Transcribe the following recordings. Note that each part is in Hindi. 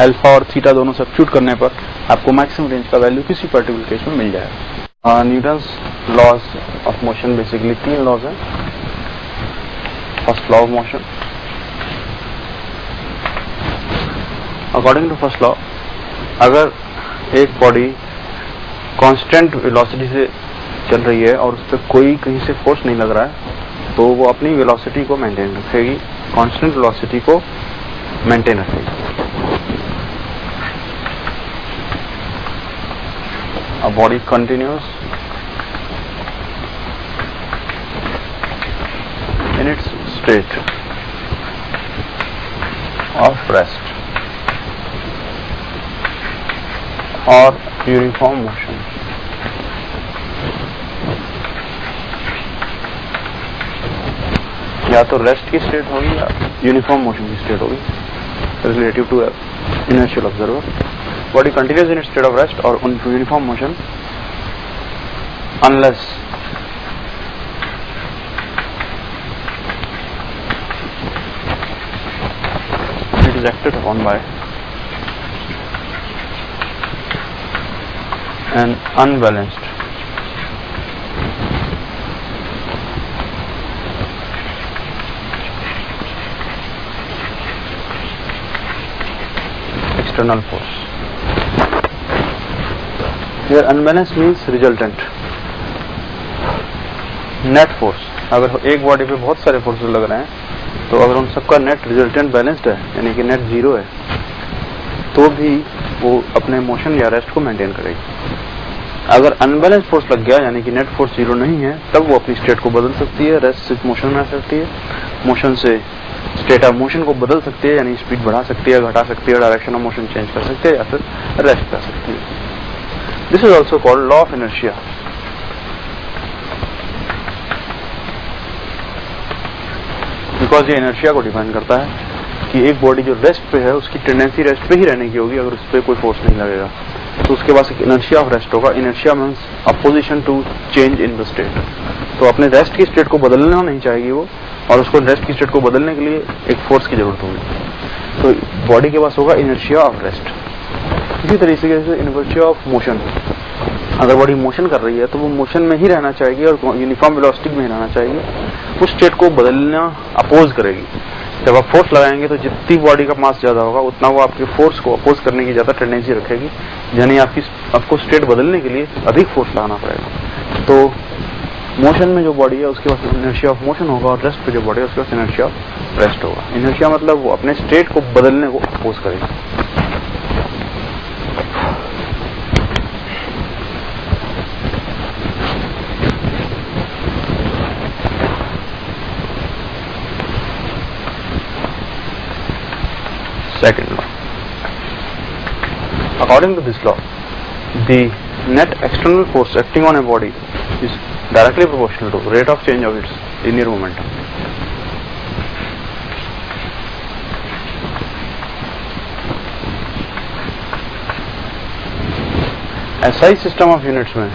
अल्फा और थीटा दोनों सब्स्टिट्यूट करने पर आपको मैक्सिमम रेंज का वैल्यू किसी पर्टिकुलर केस में मिल जाएगा। Newton's laws of motion basically 3 laws हैं। First law of motion, according to first law, अगर एक बॉडी कांस्टेंट वेलोसिटी से चल रही है और उस पर कोई कहीं से फोर्स नहीं लग रहा है तो वो अपनी वेलोसिटी को मेंटेन रखेगी, कांस्टेंट वेलोसिटी को मेंटेन रखेगी। A body continues in its state of rest or uniform motion. या तो रेस्ट की स्टेट होगी या यूनिफॉर्म मोशन की स्टेट होगी relative to inertial observer. Body continues in its state of rest or on uniform motion unless it is acted upon by an unbalanced external force. Here unbalance means resultant. Net force, अगर एक बॉडी पे बहुत सारे फोर्सेस लग रहे हैं तो अगर उन सबका नेट रिजल्टेंट बैलेंस्ड है यानी कि नेट जीरो है तो भी वो अपने मोशन या रेस्ट को मेंटेन करेगी। अगर अनबैलेंस फोर्स लग गया यानी कि नेट फोर्स जीरो नहीं है तब वो अपनी स्टेट को बदल सकती है, रेस्ट से मोशन में आ सकती है, मोशन से स्टेट ऑफ मोशन को बदल सकती है यानी स्पीड बढ़ा सकती है, घटा सकती है, डायरेक्शन ऑफ मोशन चेंज कर सकती है या फिर रेस्ट कर सकती है। This is also called law of inertia. Because ये inertia को डिफाइन करता है कि एक बॉडी जो रेस्ट पे है उसकी टेंडेंसी रेस्ट पे ही रहने की होगी अगर उस पर कोई फोर्स नहीं लगेगा तो उसके पास एक इनर्शिया ऑफ रेस्ट होगा। Inertia means opposition to change in the state. तो अपने रेस्ट की स्टेट को बदलना नहीं चाहेगी वो और उसको रेस्ट की स्टेट को बदलने के लिए एक फोर्स की जरूरत होगी। तो बॉडी के पास होगा इनर्शिया ऑफ रेस्ट। इसी तरीके से इनर्शिया ऑफ मोशन, अगर बॉडी मोशन कर रही है तो वो मोशन में ही रहना चाहेगी और यूनिफॉर्म वेलोसिटी में ही रहना चाहेगी, उस स्टेट को बदलना अपोज करेगी। जब आप फोर्स लगाएंगे तो जितनी बॉडी का मास ज्यादा होगा उतना वो आपके फोर्स को अपोज करने की ज्यादा टेंडेंसी रखेगी, यानी आपको स्टेट बदलने के लिए अधिक फोर्स लगाना पड़ेगा। तो मोशन में जो बॉडी है उसके पास इनर्शिया ऑफ मोशन होगा और रेस्ट पे जो बॉडी है उसके पास इनर्शिया ऑफ रेस्ट होगा। इनर्शिया मतलब वो अपने स्टेट को बदलने को अपोज करेगी। Second law. According to this law, the net external force acting on a body is directly proportional to rate of change of its linear momentum. SI system of units में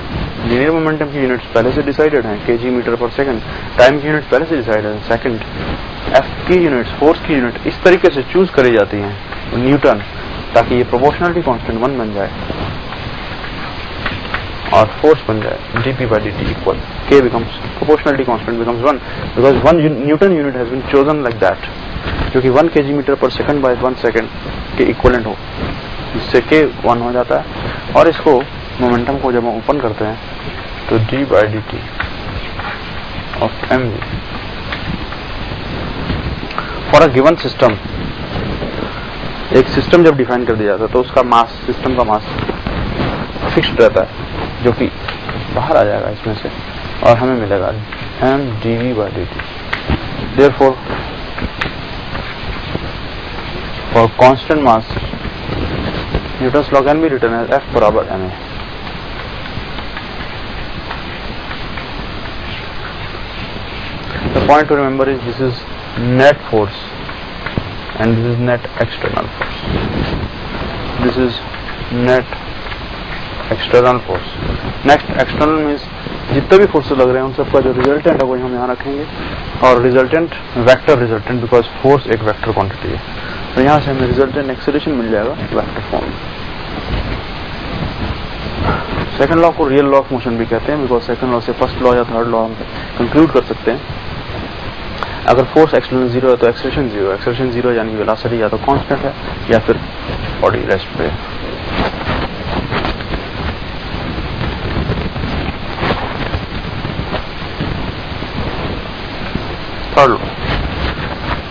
लीनियर मोमेंटम की यूनिट्स पहले से डिसाइडेड हैं, kg मीटर पर सेकंड। टाइम की यूनिट पहले से डिसाइडेड है, सेकंड। F की यूनिट्स, फोर्स की यूनिट इस तरीके से चूज करी जाती हैं न्यूटन, ताकि ये प्रोपोर्शनलिटी कांस्टेंट 1 बन जाए और फोर्स बन जाए dp/dt equal k becomes proportionality constant becomes 1 because 1 Newton unit has been chosen like that, जो कि 1 kg मीटर पर सेकंड बाय 1 सेकंड के इक्वलेंट हो, जिससे k 1 हो जाता है। और इसको मोमेंटम को जब हम ओपन करते हैं तो d/dt of mv for a given system, एक सिस्टम जब डिफाइन कर दिया जाता है तो उसका मास, सिस्टम का मास फिक्स्ड रहता है जो कि बाहर आ जाएगा इसमें से और हमें मिलेगा mdv/dt। Therefore, for constant mass, Newton's law can be written as F बराबर ma। The point to remember is this is net force and this is net external force. This is net external force. Next external means जितने भी फोर्सेस लग रहे हैं उन सबका जो रिजल्टेंट है वो हम यहाँ रखेंगे और resultant vector resultant because force एक वेक्टर क्वांटिटी है। तो यहाँ से हमें रिजल्टेंट एक्सेलरेशन मिल जाएगा वेक्टर फॉर्म में। सेकंड लॉ को रियल लॉ ऑफ मोशन भी कहते हैं, बिकॉज सेकंड लॉ से फर्स्ट लॉ या थर्ड लॉ हम कंक्लूड कर सकते हैं। अगर फोर्स एक्सटर्नल जीरो है तो एक्सेलरेशन जीरो है। एक्सेलरेशन जीरो यानी वेलोसिटी या तो कांस्टेंट है या फिर बॉडी रेस्ट पे है।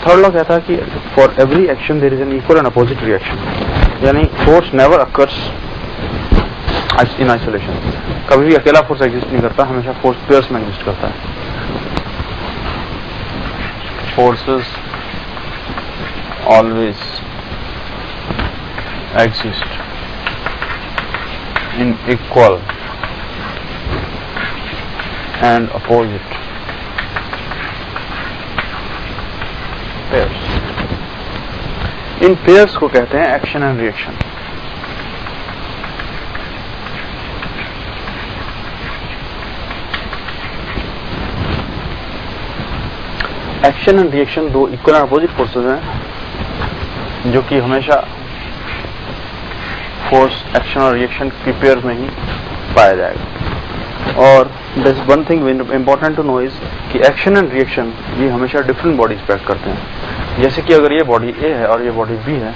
थर्ड लॉ कहता है कि for every action there is an equal and opposite reaction, यानी force never occurs in isolation. कभी भी अकेला फोर्स एग्जिस्ट नहीं करता, हमेशा फोर्स पेयर्स में एग्जिस्ट करता है। Forces always exist in equal and opposite pairs. इन पेयर्स को कहते हैं action and reaction. Action and reaction दो इक्वल एंड अपोजिट फोर्सेस हैं, जो कि हमेशा फोर्स एक्शन और रिएक्शन की पेयर में ही पाया जाएगा। और this one thing important to know is कि एक्शन एंड रिएक्शन ये हमेशा डिफरेंट बॉडीज पे एक्ट करते हैं। जैसे कि अगर ये बॉडी ए है और ये बॉडी बी है,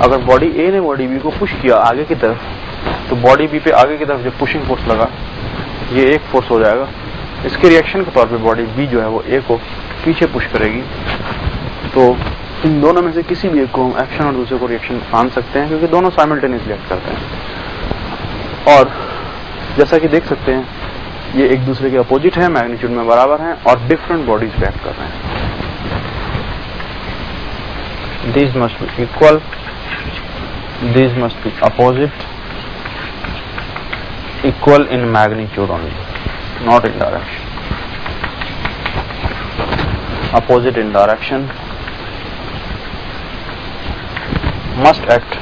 अगर बॉडी ए ने बॉडी बी को पुश किया आगे की तरफ, तो बॉडी बी पे आगे की तरफ जो पुशिंग फोर्स लगा, ये एक फोर्स हो जाएगा। इसके रिएक्शन के तौर पे बॉडी बी जो है वो ए को पीछे पुश करेगी। तो इन दोनों में से किसी भी एक को हम एक्शन और दूसरे को रिएक्शन मान सकते हैं, क्योंकि दोनों साइमल्टेनियसली एक्ट करते हैं। और जैसा कि देख सकते हैं, ये एक दूसरे के अपोजिट है, मैग्नीट्यूड में बराबर हैं और डिफरेंट बॉडीज पे एक्ट कर रहे हैं। These must be equal, these must be opposite, equal in magnitude only, not in direction. Opposite in direction, must act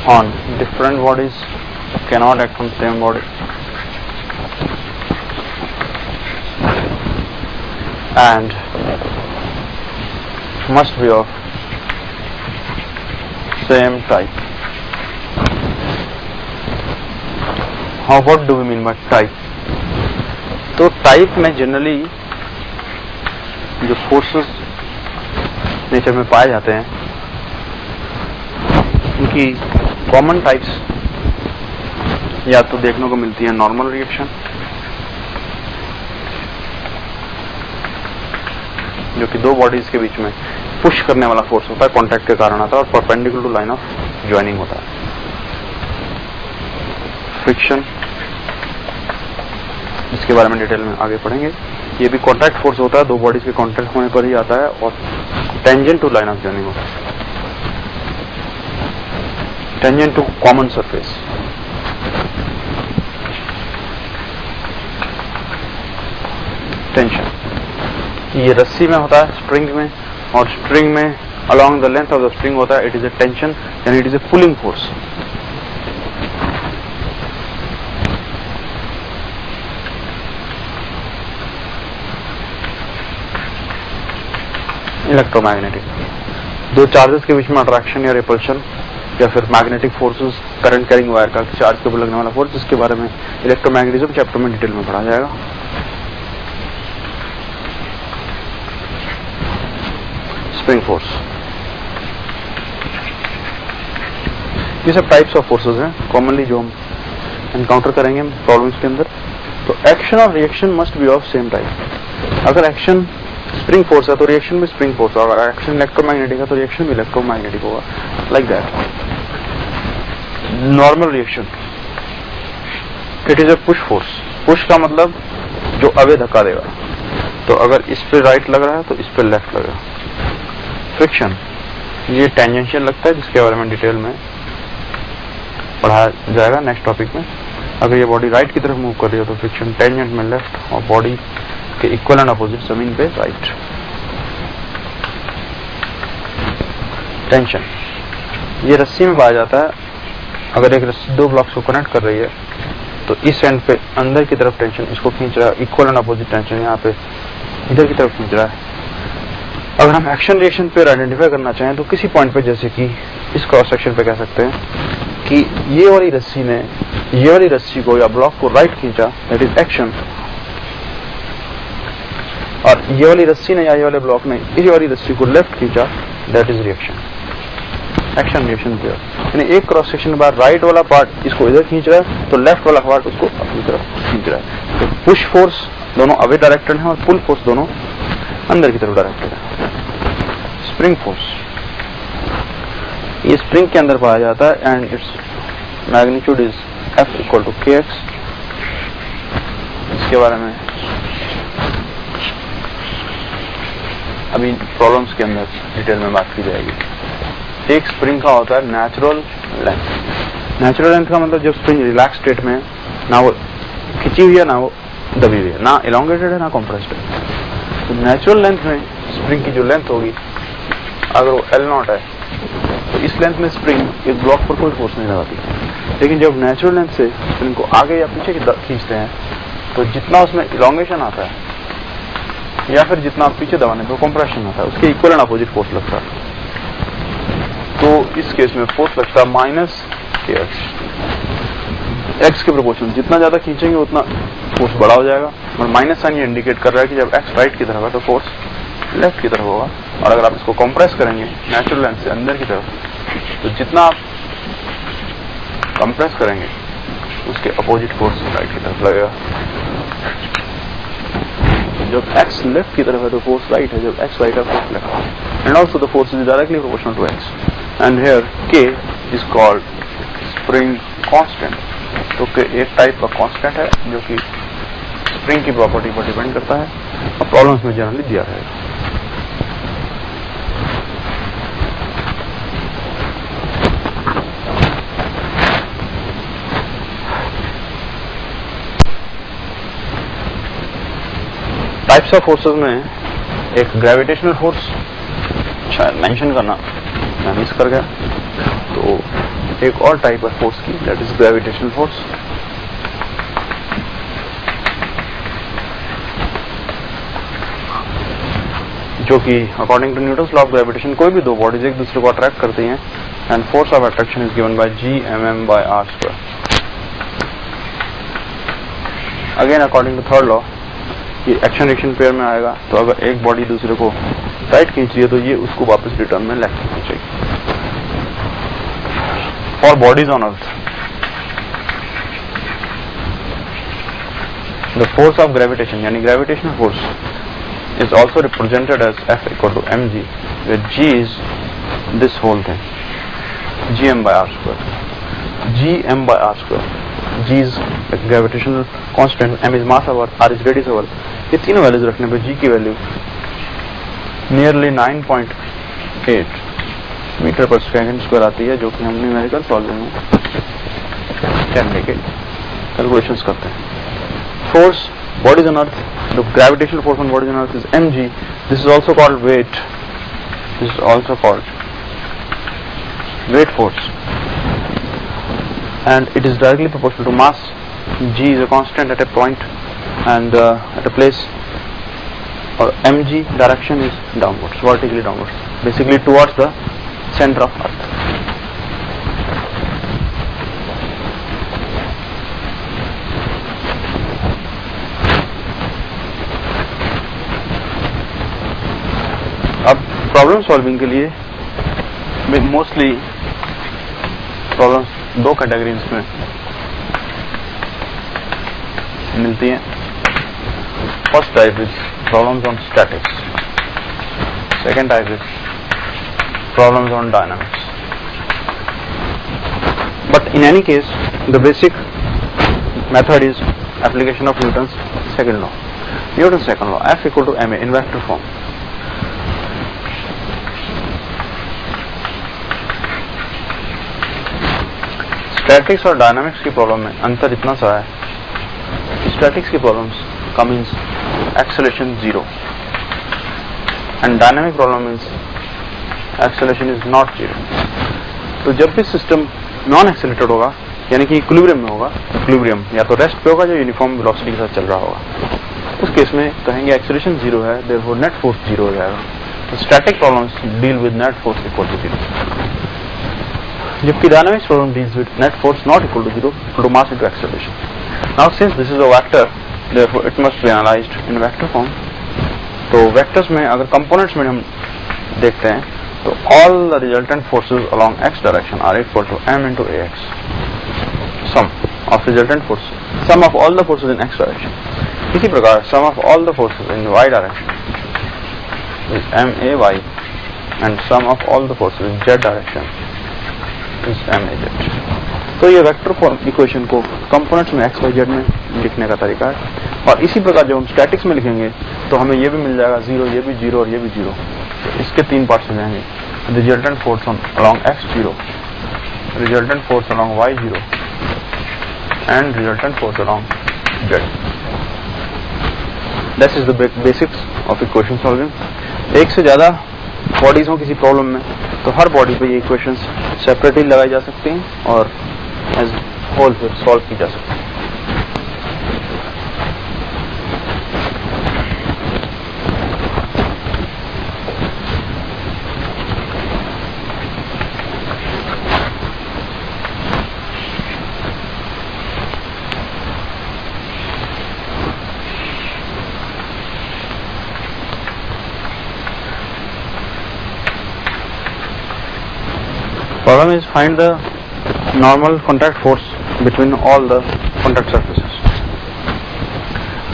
on different bodies, cannot act on same body. And must be of same type. What do we mean by type? तो टाइप में जनरली जो फोर्सेस नेचर में पाए जाते हैं, उनकी कॉमन टाइप्स या तो देखने को मिलती है नॉर्मल रिएक्शन, जो कि दो बॉडीज के बीच में पुश करने वाला फोर्स होता है, कांटेक्ट के कारण आता है और perpendicular to line of joining होता है। फ्रिक्शन, इसके बारे में डिटेल में आगे पढ़ेंगे। ये भी कांटेक्ट फोर्स होता है, दो बॉडीज के कांटेक्ट होने पर ही आता है और tangent to line of joining होता है, tangent to common surface. Tension ये रस्सी में होता है, स्प्रिंग में, और स्प्रिंग में along the length of the spring होता है। इट इज ए टेंशन, यानी it is A pulling force. Electromagnetic, दो चार्जेस के बीच में अट्रैक्शन या रिपल्शन या फिर magnetic forces, current carrying wire का चार्ज के ऊपर लगने वाला फोर्स, जिसके बारे में इलेक्ट्रोमैग्नेटिज्म चैप्टर में डिटेल में पढ़ा जाएगा। स्प्रिंग फोर्स, ये सब टाइप्स ऑफ फोर्सेस हैं कॉमनली जो हम एनकाउंटर करेंगे प्रॉब्लम्स के अंदर। तो एक्शन और reaction must be of same type. अगर एक्शन स्प्रिंग फोर्स है तो रिएक्शन भी स्प्रिंग फोर्स होगा, अगर एक्शन इलेक्ट्रोमैग्नेटिक है तो रिएक्शन भी इलेक्ट्रोमैग्नेटिक होगा, like that. Normal reaction, it is A push force. Push का मतलब जो अवे धक्का देगा, तो अगर इस पे राइट लग रहा है तो इस पे लेफ्ट लगेगा। फ्रिक्शन, ये टेंजेंशियल लगता है, जिसके बारे में डिटेल में पढ़ाया जाएगा नेक्स्ट टॉपिक में। अगर ये बॉडी राइट की तरफ मूव कर रही हो तो फ्रिक्शन टेंजेंट में लेफ्ट, और बॉडी के इक्वल एंड अपोजिट जमीन पे राइट। टेंशन, ये रस्सी में पाया जाता है। अगर एक रस्सी दो ब्लॉक्स को कनेक्ट कर रही है तो इस एंड पे अंदर की तरफ टेंशन इसको खींच रहा है, इक्वल एंड अपोजिट टेंशन यहाँ पे इधर की तरफ खींच रहा है। अगर हम एक्शन रिएक्शन पेयर आइडेंटिफाई करना चाहें तो किसी पॉइंट पे, जैसे कि इस क्रॉस सेक्शन पे कह सकते हैं कि ये वाली रस्सी ने ये वाली रस्सी को या ब्लॉक को राइट खींचा, दैट इज एक्शन, और ये वाली रस्सी ने या ये वाले ब्लॉक ने इस वाली रस्सी को लेफ्ट खींचा, that is reaction, action reaction pair. यानी एक क्रॉस सेक्शन के बाद राइट वाला पार्ट इसको इधर खींच रहा है तो लेफ्ट वाला पार्ट उसको अपनी तरफ खींच रहा है। तो पुश फोर्स दोनों अवे डायरेक्टेड है और पुल फोर्स दोनों अंदर की तरफ डायरेक्टेड है। स्प्रिंग फोर्स ये स्प्रिंग के अंदर पाया जाता है and it's magnitude is F equal to kx। इसके बारे में अभी प्रॉब्लम्स के अंदर डिटेल में बात की जाएगी। एक स्प्रिंग का होता है नेचुरल लेंथ। नेचुरल लेंथ का मतलब जब स्प्रिंग रिलैक्स स्टेट में, ना वो खिंची हुई है ना वो दबी हुई है, ना इलोंगेटेड है ना कंप्रेस्ड है। तो नेचुरल लेंथ में स्प्रिंग की जो लेंथ होगी, अगर वो L0 है तो इस लेंथ में स्प्रिंग एक ब्लॉक पर कोई फोर्स नहीं लगाती। लेकिन जब नेचुरल लेंथ से स्प्रिंग को आगे या पीछे खींचते हैं तो जितना उसमें इलोंगेशन आता है या फिर जितना पीछे दबाने पर कंप्रेशन आता है, उसके इक्वल एंड अपोजिट फोर्स लगता है। तो इस केस में फोर्स लगता है माइनस एक्स के प्रोपोर्शन। जितना ज्यादा खींचेंगे उतना फोर्स बड़ा हो जाएगा, और माइनस साइन ये इंडिकेट कर रहा है कि जब एक्स राइट की तरफ है तो फोर्स लेफ्ट की तरफ होगा। और अगर आप इसको कंप्रेस करेंगे नेचुरल लेंथ से अंदर की तरफ, तो जितना आप कंप्रेस करेंगे उसके अपोजिट फोर्स राइट की तरफ लगेगा। जब एक्स लेफ्ट की तरफ है तो फोर्स राइट है, जब एक्स राइट है फोर्स लेफ्ट है। And also the force is directly proportional to X. And here K is called spring constant. तो एक टाइप का कांस्टेंट है जो कि स्प्रिंग की प्रॉपर्टी पर डिपेंड करता है और प्रॉब्लम्स में जनरली दिया रहेगा। टाइप्स ऑफ फोर्सेस में एक ग्रेविटेशनल फोर्स शायद मेंशन करना मैं मिस कर गया, तो एक और टाइप है फोर्स की, दैट इज ग्रेविटेशनल फोर्स। जो कि according to Newton's law of gravitation कोई भी दो बॉडीज एक दूसरे को अट्रैक्ट करती हैं and force of attraction is given by G(m)/r²। Again according to third law, ये एक्शन रिएक्शन पेयर में आएगा। तो अगर एक बॉडी दूसरे को राइट खींच रही है तो ये उसको वापस रिटर्न में लेफ्ट खींचेगी। For bodies on earth, the force of gravitation यानी gravitational force is also represented as F equal to mg, where g is this whole thing, Gm/r². Gm/r². G is gravitational constant, m is mass of earth, r is radius of earth. ये तीनों वैल्यूज रखने पे g की वैल्यू नियरली 9.8 मीटर पर सेकेंड स्क्वायर आती है, जो कि हम न्यूमेरिकल सॉल्विंग में करने के कैलकुलेशंस करते हैं। Force bodies on earth, the gravitational force on bodies on earth is mg. This is also called weight. This is also called weight force, and it is directly proportional to mass. G is a constant at a point and at a place, or mg direction is downwards, vertically downwards, basically towards the center of earth. अब प्रॉब्लम सॉल्विंग के लिए मोस्टली प्रॉब्लम्स दो कैटेगरीज में मिलती हैं। First type is problems on statics, second type is problems on dynamics. But in any case the basic method is application of Newton's second law. Newton's second law, F equal to ma in vector form। Statics और डायनामिक्स की प्रॉब्लम में अंतर इतना सा है, स्टैटिक्स की प्रॉब्लम्स का means acceleration 0 and dynamic problem means acceleration is not 0। तो जब भी सिस्टम नॉन एक्सेलरेटेड होगा यानी कि इक्विलिब्रियम में होगा, इक्विलिब्रियम या तो रेस्ट पे होगा या यूनिफॉर्म वेलोसिटी के साथ चल रहा होगा। उस केस में कहेंगे एक्सेलरेशन 0 है, देयरफॉर नेट फोर्स 0 हो जाएगा। तो static problems deal with net force equal to 0, जबकि dynamics problem deals with net force not equal to 0 equal to mass into acceleration. Now since this is a vector, therefore it must be analysed in vector form. तो वेक्टर्स में अगर कंपोनेंट्स में हम देखते हैं तो all the resultant forces along x direction are equal to m into ax, sum of resultant forces, sum of all the forces in x direction. इसी प्रकार sum of all the forces in y direction is may and sum of all the forces in z direction is maz. तो ये वेक्टर फॉर्म इक्वेशन को कंपोनेंट्स में x y z में लिखने का तरीका है। और इसी प्रकार जब हम स्टैटिक्स में लिखेंगे तो हमें ये भी मिल जाएगा 0, ये भी 0 और ये भी 0। तो इसके 3 पार्ट्स हो जाएंगे, resultant force along x 0, resultant force along y 0 and resultant force along z। This is the basics of equation solving. एक से ज्यादा बॉडीज हो किसी प्रॉब्लम में तो हर बॉडी पे ये इक्वेशंस सेपरेटली लगाई जा सकती हैं और एज होल फिर सॉल्व की जा सकती है। Problem is find the normal contact force between all the contact surfaces.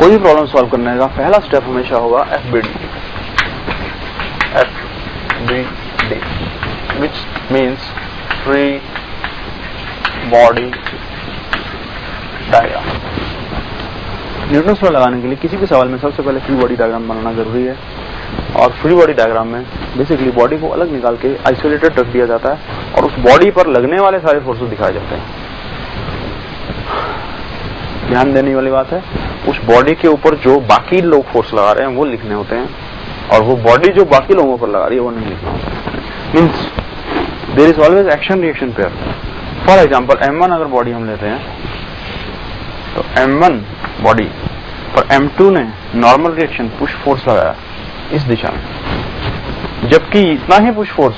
कोई भी प्रॉब्लम सॉल्व करने का पहला स्टेप हमेशा होगा FBD, which means free body diagram. Newton's law लगाने के लिए किसी भी सवाल में सबसे पहले फ्री बॉडी डायग्राम बनाना जरूरी है। और फ्री बॉडी डायग्राम में बेसिकली बॉडी को अलग निकाल के आइसोलेटेड रख दिया जाता है और उस बॉडी पर लगने वाले सारे फोर्सेस दिखाए जाते हैं। ध्यान देने वाली बात है, उस बॉडी के ऊपर जो बाकी लोग फोर्स लगा रहे हैं वो लिखने होते हैं और वो बॉडी जो बाकी लोगों पर लगा रही है वो नहीं लिखना होता। Means there is always action reaction pair. For example M1 अगर बॉडी हम लेते हैं तो M1 बॉडी पर M2 ने नॉर्मल रिएक्शन पुश फोर्स लगाया इस दिशा में, जबकि इतना ही पुश फोर्स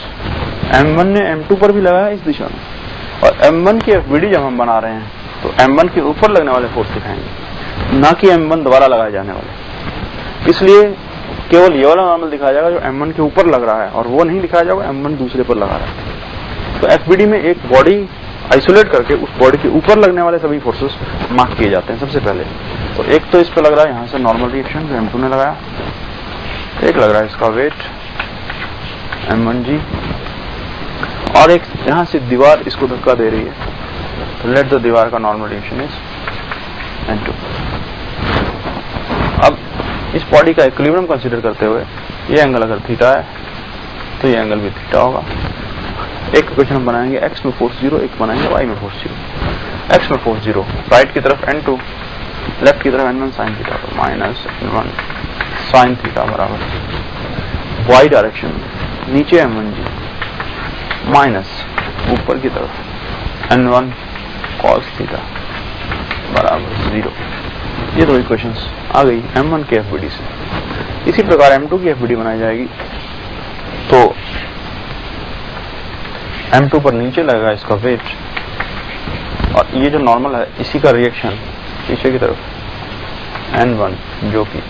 M1 ने M2 पर भी लगाया इस दिशा में। और M1 की FBD जब हम बना रहे हैं तो M1 के ऊपर लगने वाले फोर्स दिखाएंगे, ना कि M1 दोबारा लगाए जाने वाले। इसलिए केवल ये वाला नॉर्मल दिखाया जाएगा जो M1 के ऊपर लग रहा है और वो नहीं दिखाया जाएगा M1 दूसरे पर लगा रहा है। तो FBD में एक बॉडी आइसोलेट करके उस बॉडी के ऊपर लगने वाले सभी फोर्सेस मार्क किए जाते हैं सबसे पहले। तो एक तो इस पर लग रहा है यहाँ से नॉर्मल रिएक्शन जो M2 ने लगाया, एक लग रहा है इसका वेट M1G, और एक यहाँ से दीवार इसको धक्का दे रही है तो लेट द दीवार का नॉर्मल रिएक्शन इज N2। अब इस बॉडी का इक्विलिब्रियम कंसीडर करते हुए ये एंगल अगर थीटा है तो ये एंगल भी थीटा होगा। एक इक्वेशन हम बनाएंगे x में फोर्स 0, एक बनाएंगे y में फोर्स 0। x में फोर्स 0 राइट की तरफ N2, लेफ्ट की तरफ N1 साइन थीटा, तो माइनस N1 साइन थीटा बराबर y डायरेक्शन में नीचे M1G माइनस ऊपर की तरफ N1 cos थीटा बराबर 0। ये दो इक्वेशंस आ गई M1 के FBD से। इसी प्रकार M2 की FBD बनाई जाएगी तो M2 पर नीचे लगेगा इसका वेट और ये जो नॉर्मल है इसी का रिएक्शन पीछे की तरफ N1 जो कि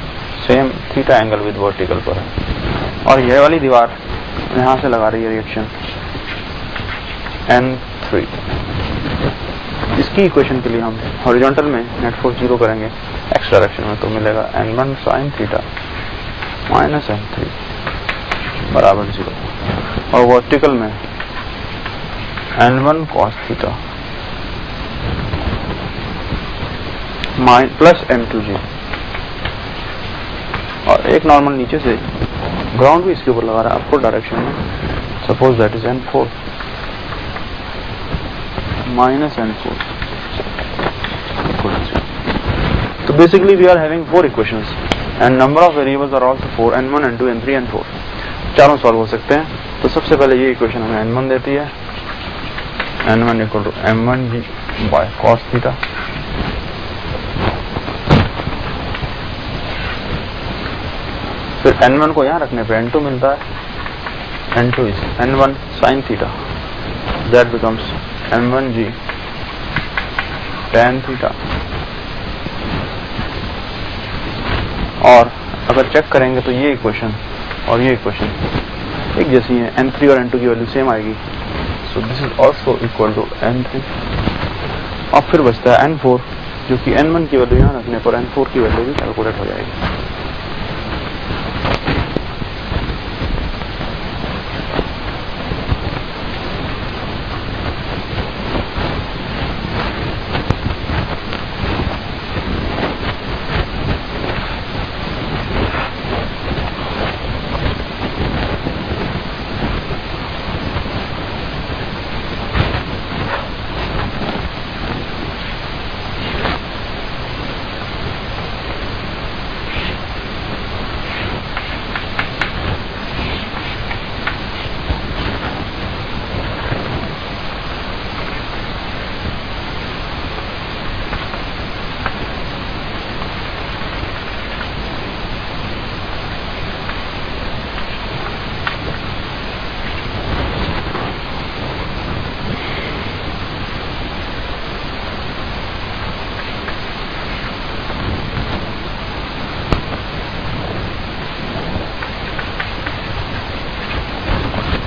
same theta angle with vertical पर है, और यह वाली दीवार यहां से लगा रही है रिएक्शन N3। इसकी इक्वेशन के लिए हम हॉरिजॉन्टल में नेट फोर्स 0 करेंगे x डायरेक्शन में तो मिलेगा N1 sine theta minus N3 बराबर 0, और वर्टिकल में N1 cos theta plus M2G, और एक नॉर्मल नीचे से ग्राउंड भी इसके ऊपर लगा रहा है अपवर्ड डायरेक्शन में, suppose that is N4 minus N4। तो basically we are having 4 equations and number of variables are also 4, N1 N2 N3 N4। चारों सॉल्व हो सकते हैं। तो सबसे पहले ये इक्वेशन हमें N1 देती है, N1 equal to M1G by cos theta फिर n1 को यहाँ रखने पे n2 मिलता है, n2 is n1 sin theta, that becomes m1g tan theta। और अगर चेक करेंगे तो ये इक्वेशन और ये इक्वेशन एक जैसी है, n3 और n2 की वैल्यू सेम आएगी, so this is also equal to n3। अब फिर बचता है n4, जो कि n1 की वैल्यू यहाँ रखने पर n4 की वैल्यू भी कैलकुलेट हो जाएगी।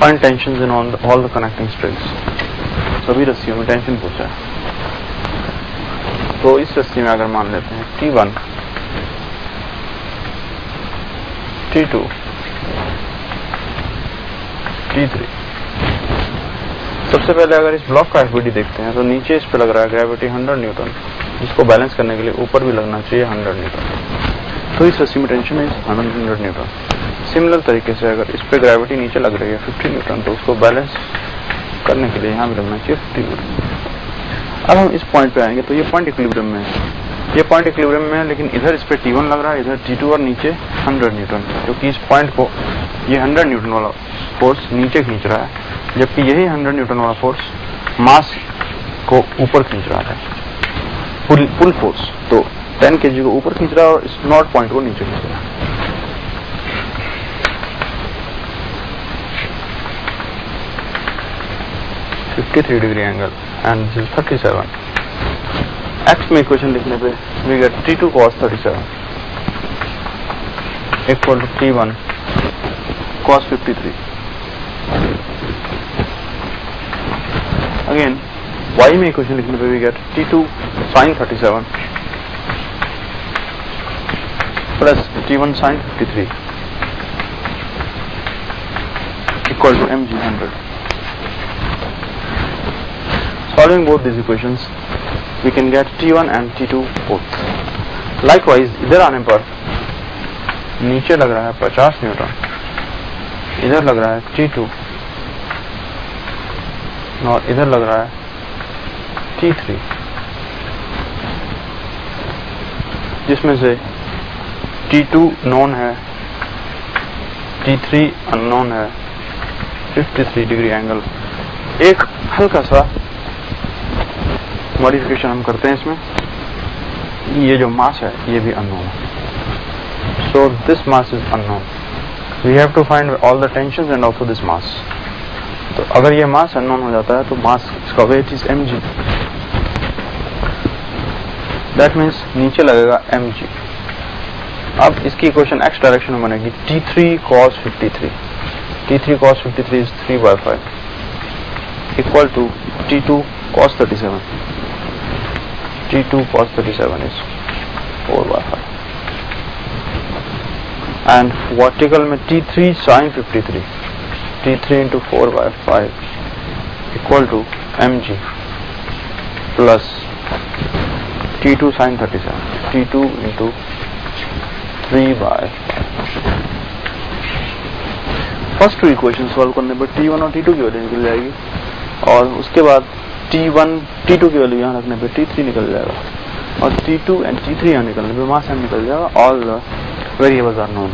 Find tensions in all the connecting strings। सभी रस्सियों में टेंशन पूछा है, तो इस रस्सी में अगर मान लेते हैं T1, T2, T3। सबसे पहले अगर इस ब्लॉक का एफबीडी देखते हैं तो नीचे इस पे लग रहा है ग्रेविटी 100 न्यूटन, जिसको बैलेंस करने के लिए ऊपर भी लगना चाहिए 100 न्यूटन, तो इस रस्सी में टेंशन है 100 न्यूटन। सिमिलर तरीके से अगर इस पे ग्रेविटी नीचे लग रही है 50 न्यूटन, तो उसको बैलेंस करने के लिए यहाँ भी लगना चाहिए 50 न्यूटन। अब हम इस पॉइंट पे आएंगे तो ये पॉइंट इक्विलिब्रियम में है, ये पॉइंट इक्विलिब्रियम में है, लेकिन इधर इस पे T1 लग रहा है, इधर T2 और नीचे 100 न्यूटन, क्योंकि इस पॉइंट को ये 100 न्यूटन वाला फोर्स नीचे खींच रहा है, जबकि यही 100 न्यूटन वाला फोर्स मास को ऊपर खींच रहा है, पुल फोर्स। तो 10 kg को ऊपर खींच रहा है और इस नॉट पॉइंट को नीचे खींच रहा है। (53 degree angle and this is 37। x में इक्वेशन लिखने पे we get T2 cos 37 equal to T1 cos 53। Again y में इक्वेशन लिखने पे we get T2 sin 37 plus T1 sin 53 equal to mg 100। Solving both these equations, we can get T1 and T2 both। Likewise, इधर आने पर नीचे लग रहा है 50 न्यूटन, इधर लग रहा है T2 और इधर लग रहा है T3, जिसमें से T2 नॉन है, T3 अननोन है। 53 डिग्री एंगल। एक हल्का सा मॉडिफिकेशन हम करते हैं इसमें, ये जो मास है ये भी अननोन है, so this mass is unknown, we have to find all the tensions and also this mass. तो अगर ये मास अननोन हो जाता है तो मास इसका weight is mg, that means नीचे लगेगा mg। अब इसकी इक्वेशन x डायरेक्शन में बनेगी T3 cos 53, T3 cos 53 is 3/5 equal to T2 cos 37, T2 cos 37 is 4/5 and vertical में T3 sin 53, T3 into 4/5 equal to mg plus T2 sin 37, T2 into 3/5। First two equation solve करने पर T1 और T2 की वैल्यू निकल जाएगी और उसके बाद T1 T2 की वैल्यू यहाँ रखने पे T3 निकल जाएगा और T2 एंड T3 यहाँ निकलने पे मास m निकल जाएगा। All the variables are known.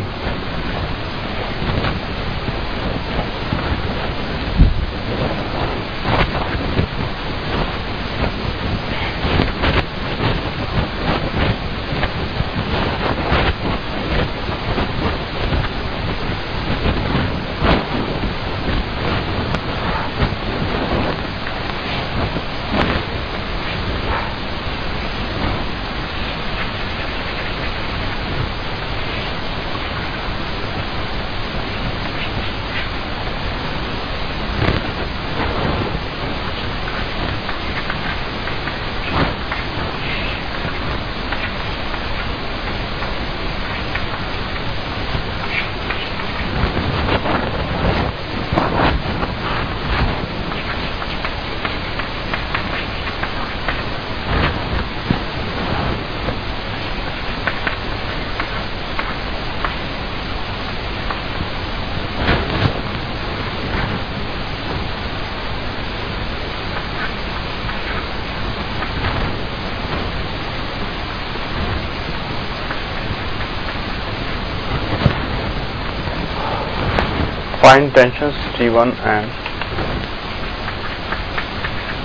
Find tensions T1 and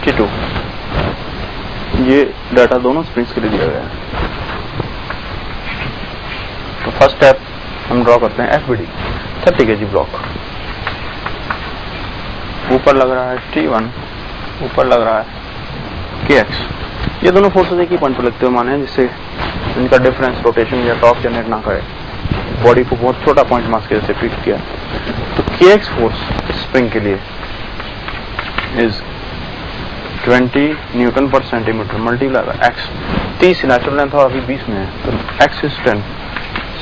T2. ये डाटा दोनों स्प्रिंग्स के लिए दिया गया है। तो फर्स्ट स्टेप हम ड्रॉ करते हैं FBD 30 kg ब्लॉक। ऊपर लग रहा है T1, ऊपर लग रहा है KX। ये दोनों फोर्सेस एक ही पॉइंट पर लगते हुए माने हैं, जिससे इनका डिफरेंस रोटेशन या टॉर्क जनरेट ना करे। बॉडी को बहुत छोटा पॉइंट मास के जैसे ट्रीट किया। तो KX फोर्स स्प्रिंग के लिए इज 20 न्यूटन पर centimetre multiply by x। 30 natural length और अभी 20 में है, तो x इज 10।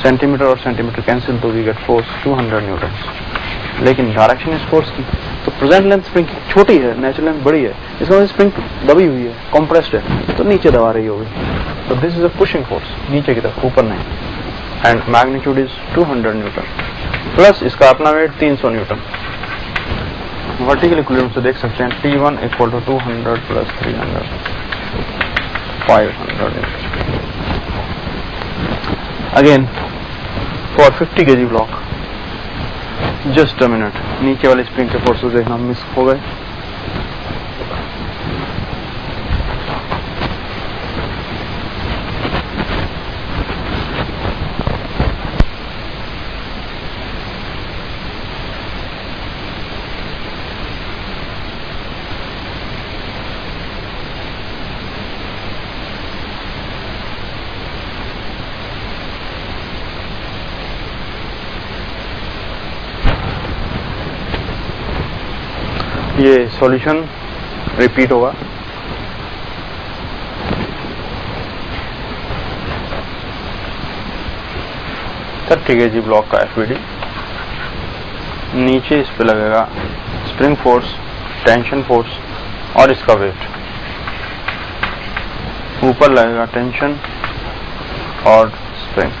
सेंटीमीटर और सेंटीमीटर कैंसिल, तो वी गेट फोर्स 200 न्यूटन। लेकिन डायरेक्शन इस फोर्स की, तो प्रेजेंट लेंथ स्प्रिंग छोटी है, नेचुरल लेंथ बड़ी है, इसका मतलब स्प्रिंग दबी हुई है, कंप्रेस्ड है, तो नीचे दबा रही होगी। तो this is a pushing force, नीचे की तरफ, ऊपर नहीं। And magnitude is 200 Newton plus इसका अपना वेट 300 न्यूटन। वर्टिकल इक्विलिब्रियम से देख सकते हैं T1 equal to 200 plus 300 500 again for 50 kg block. Just a minute, नीचे वाले स्प्रिंग के फोर्सेस देखना मिस हो गए। ये सॉल्यूशन रिपीट होगा। kg ब्लॉक का FBD, नीचे इस पे लगेगा स्प्रिंग फोर्स, टेंशन फोर्स और इसका वेट। ऊपर लगेगा टेंशन और स्प्रिंग।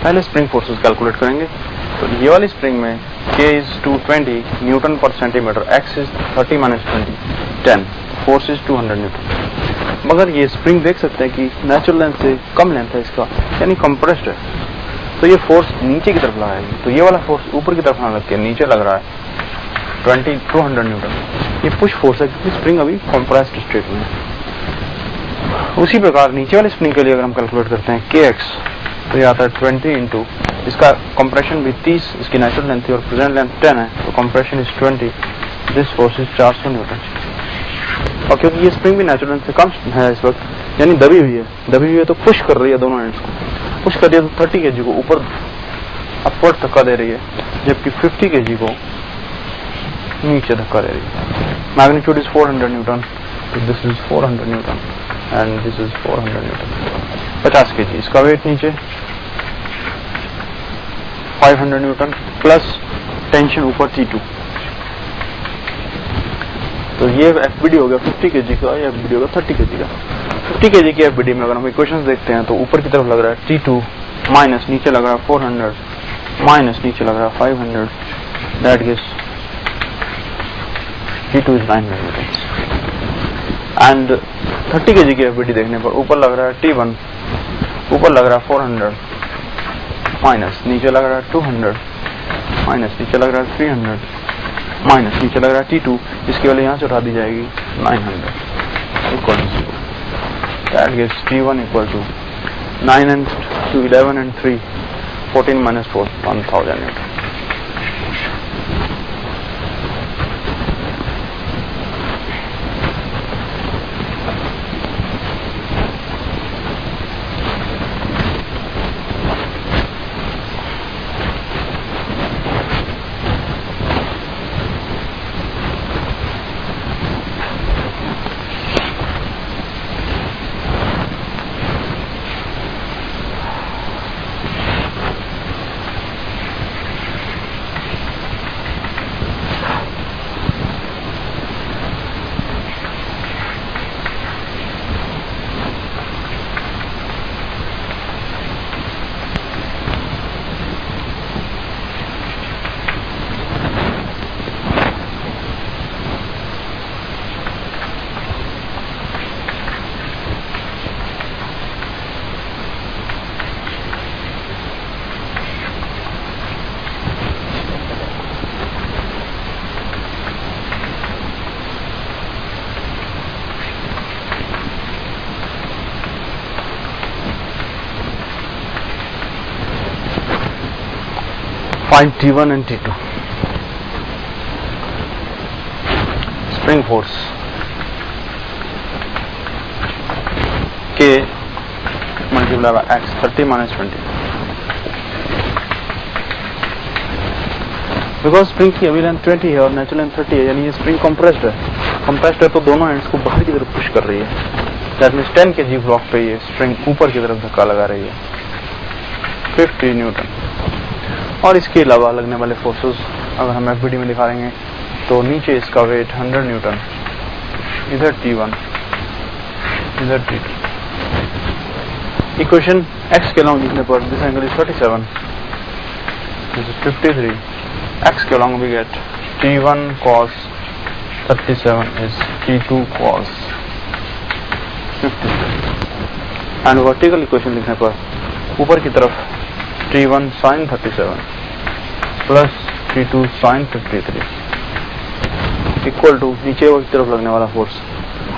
पहले स्प्रिंग फोर्सेस कैलकुलेट करेंगे। तो ये वाली स्प्रिंग में K इज 220 न्यूटन पर centimetre, X is 30 minus 20 10, force is 200 Newton. मगर ये स्प्रिंग देख सकते हैं कि नेचुरल लेंथ से कम लेंथ है इसका, यानी कंप्रेस्ड है, तो ये फोर्स नीचे की तरफ लगाएगी। तो ये वाला फोर्स ऊपर की तरफ ना लग के नीचे लग रहा है 200 न्यूटन। ये पुश फोर्स है क्योंकि स्प्रिंग अभी कंप्रेस्ड स्टेट में है। उसी प्रकार नीचे वाली स्प्रिंग के लिए अगर हम कैलकुलेट करते हैं KX, तो ये आता है 20 इंटू, इसका कंप्रेशन भी 30, इसकी नेचुरल लेंथ थी और प्रेजेंट लेंथ 10 है, तो compression is 20, this force is 400 Newton. और क्योंकि ये स्प्रिंग भी नेचुरल लेंथ से कम है इस वक्त, यानी दबी हुई है तो पुश कर रही है दोनों एंड्स को, पुश कर रही है तो 30 kg को ऊपर अपवर्ड धक्का दे रही है, जबकि 50 kg को नीचे धक्का दे रही है। मैग्नीट्यूड इज 400 न्यूटन, तो this is 400 Newton and this is 400 Newton. 50 kg इसका वेट नीचे, 500 न्यूटन प्लस टेंशन ऊपर T2। तो ये FBD हो गया 50 kg का, ये FBD होगा 30 kg का। 50 kg की FBD में अगर हम इक्वेशंस देखते हैं तो ऊपर की तरफ लग रहा है T2 माइनस नीचे लग रहा है 400 माइनस नीचे लग रहा है 500, that gives T2 is 900 Newton. And 30 kg की FBD देखने पर ऊपर लग रहा है T1, ऊपर लग रहा है 400 माइनस नीचे लग रहा है 200 माइनस नीचे लग रहा है 300 माइनस नीचे लग रहा है T2, इसकी वैल्यू यहाँ से उठा दी जाएगी 900 equal to 0। That gives T1 equal to 9 and 2 11 and 3 14 minus 4 1000 Newton. Find T1 and T2. Spring force K multiplied by X 30 minus 20. Because spring की अभी लेंथ 20 है और नेचुरल लेंथ 30 है, यानी ये स्प्रिंग कंप्रेस्ड है तो दोनों एंड्स को बाहर की तरफ पुश कर रही है। दैट मीन्स 10 kg ब्लॉक पे ये स्प्रिंग ऊपर की तरफ धक्का लगा रही है 50 न्यूटन। और इसके अलावा लगने वाले फोर्सेस अगर हम एफबीडी में दिखाएंगे तो नीचे इसका वेट 100 न्यूटन, इधर T1, इधर T2। इक्वेशन x के अलॉन्ग लिखने पर this angle is 37, this is 53। x के along we get T1 cos 37 is T2 cos 53 and vertical equation लिखने पर ऊपर की तरफ T1 sin 37 plus T2 sin 53 equal to नीचे की तरफ लगने वाला force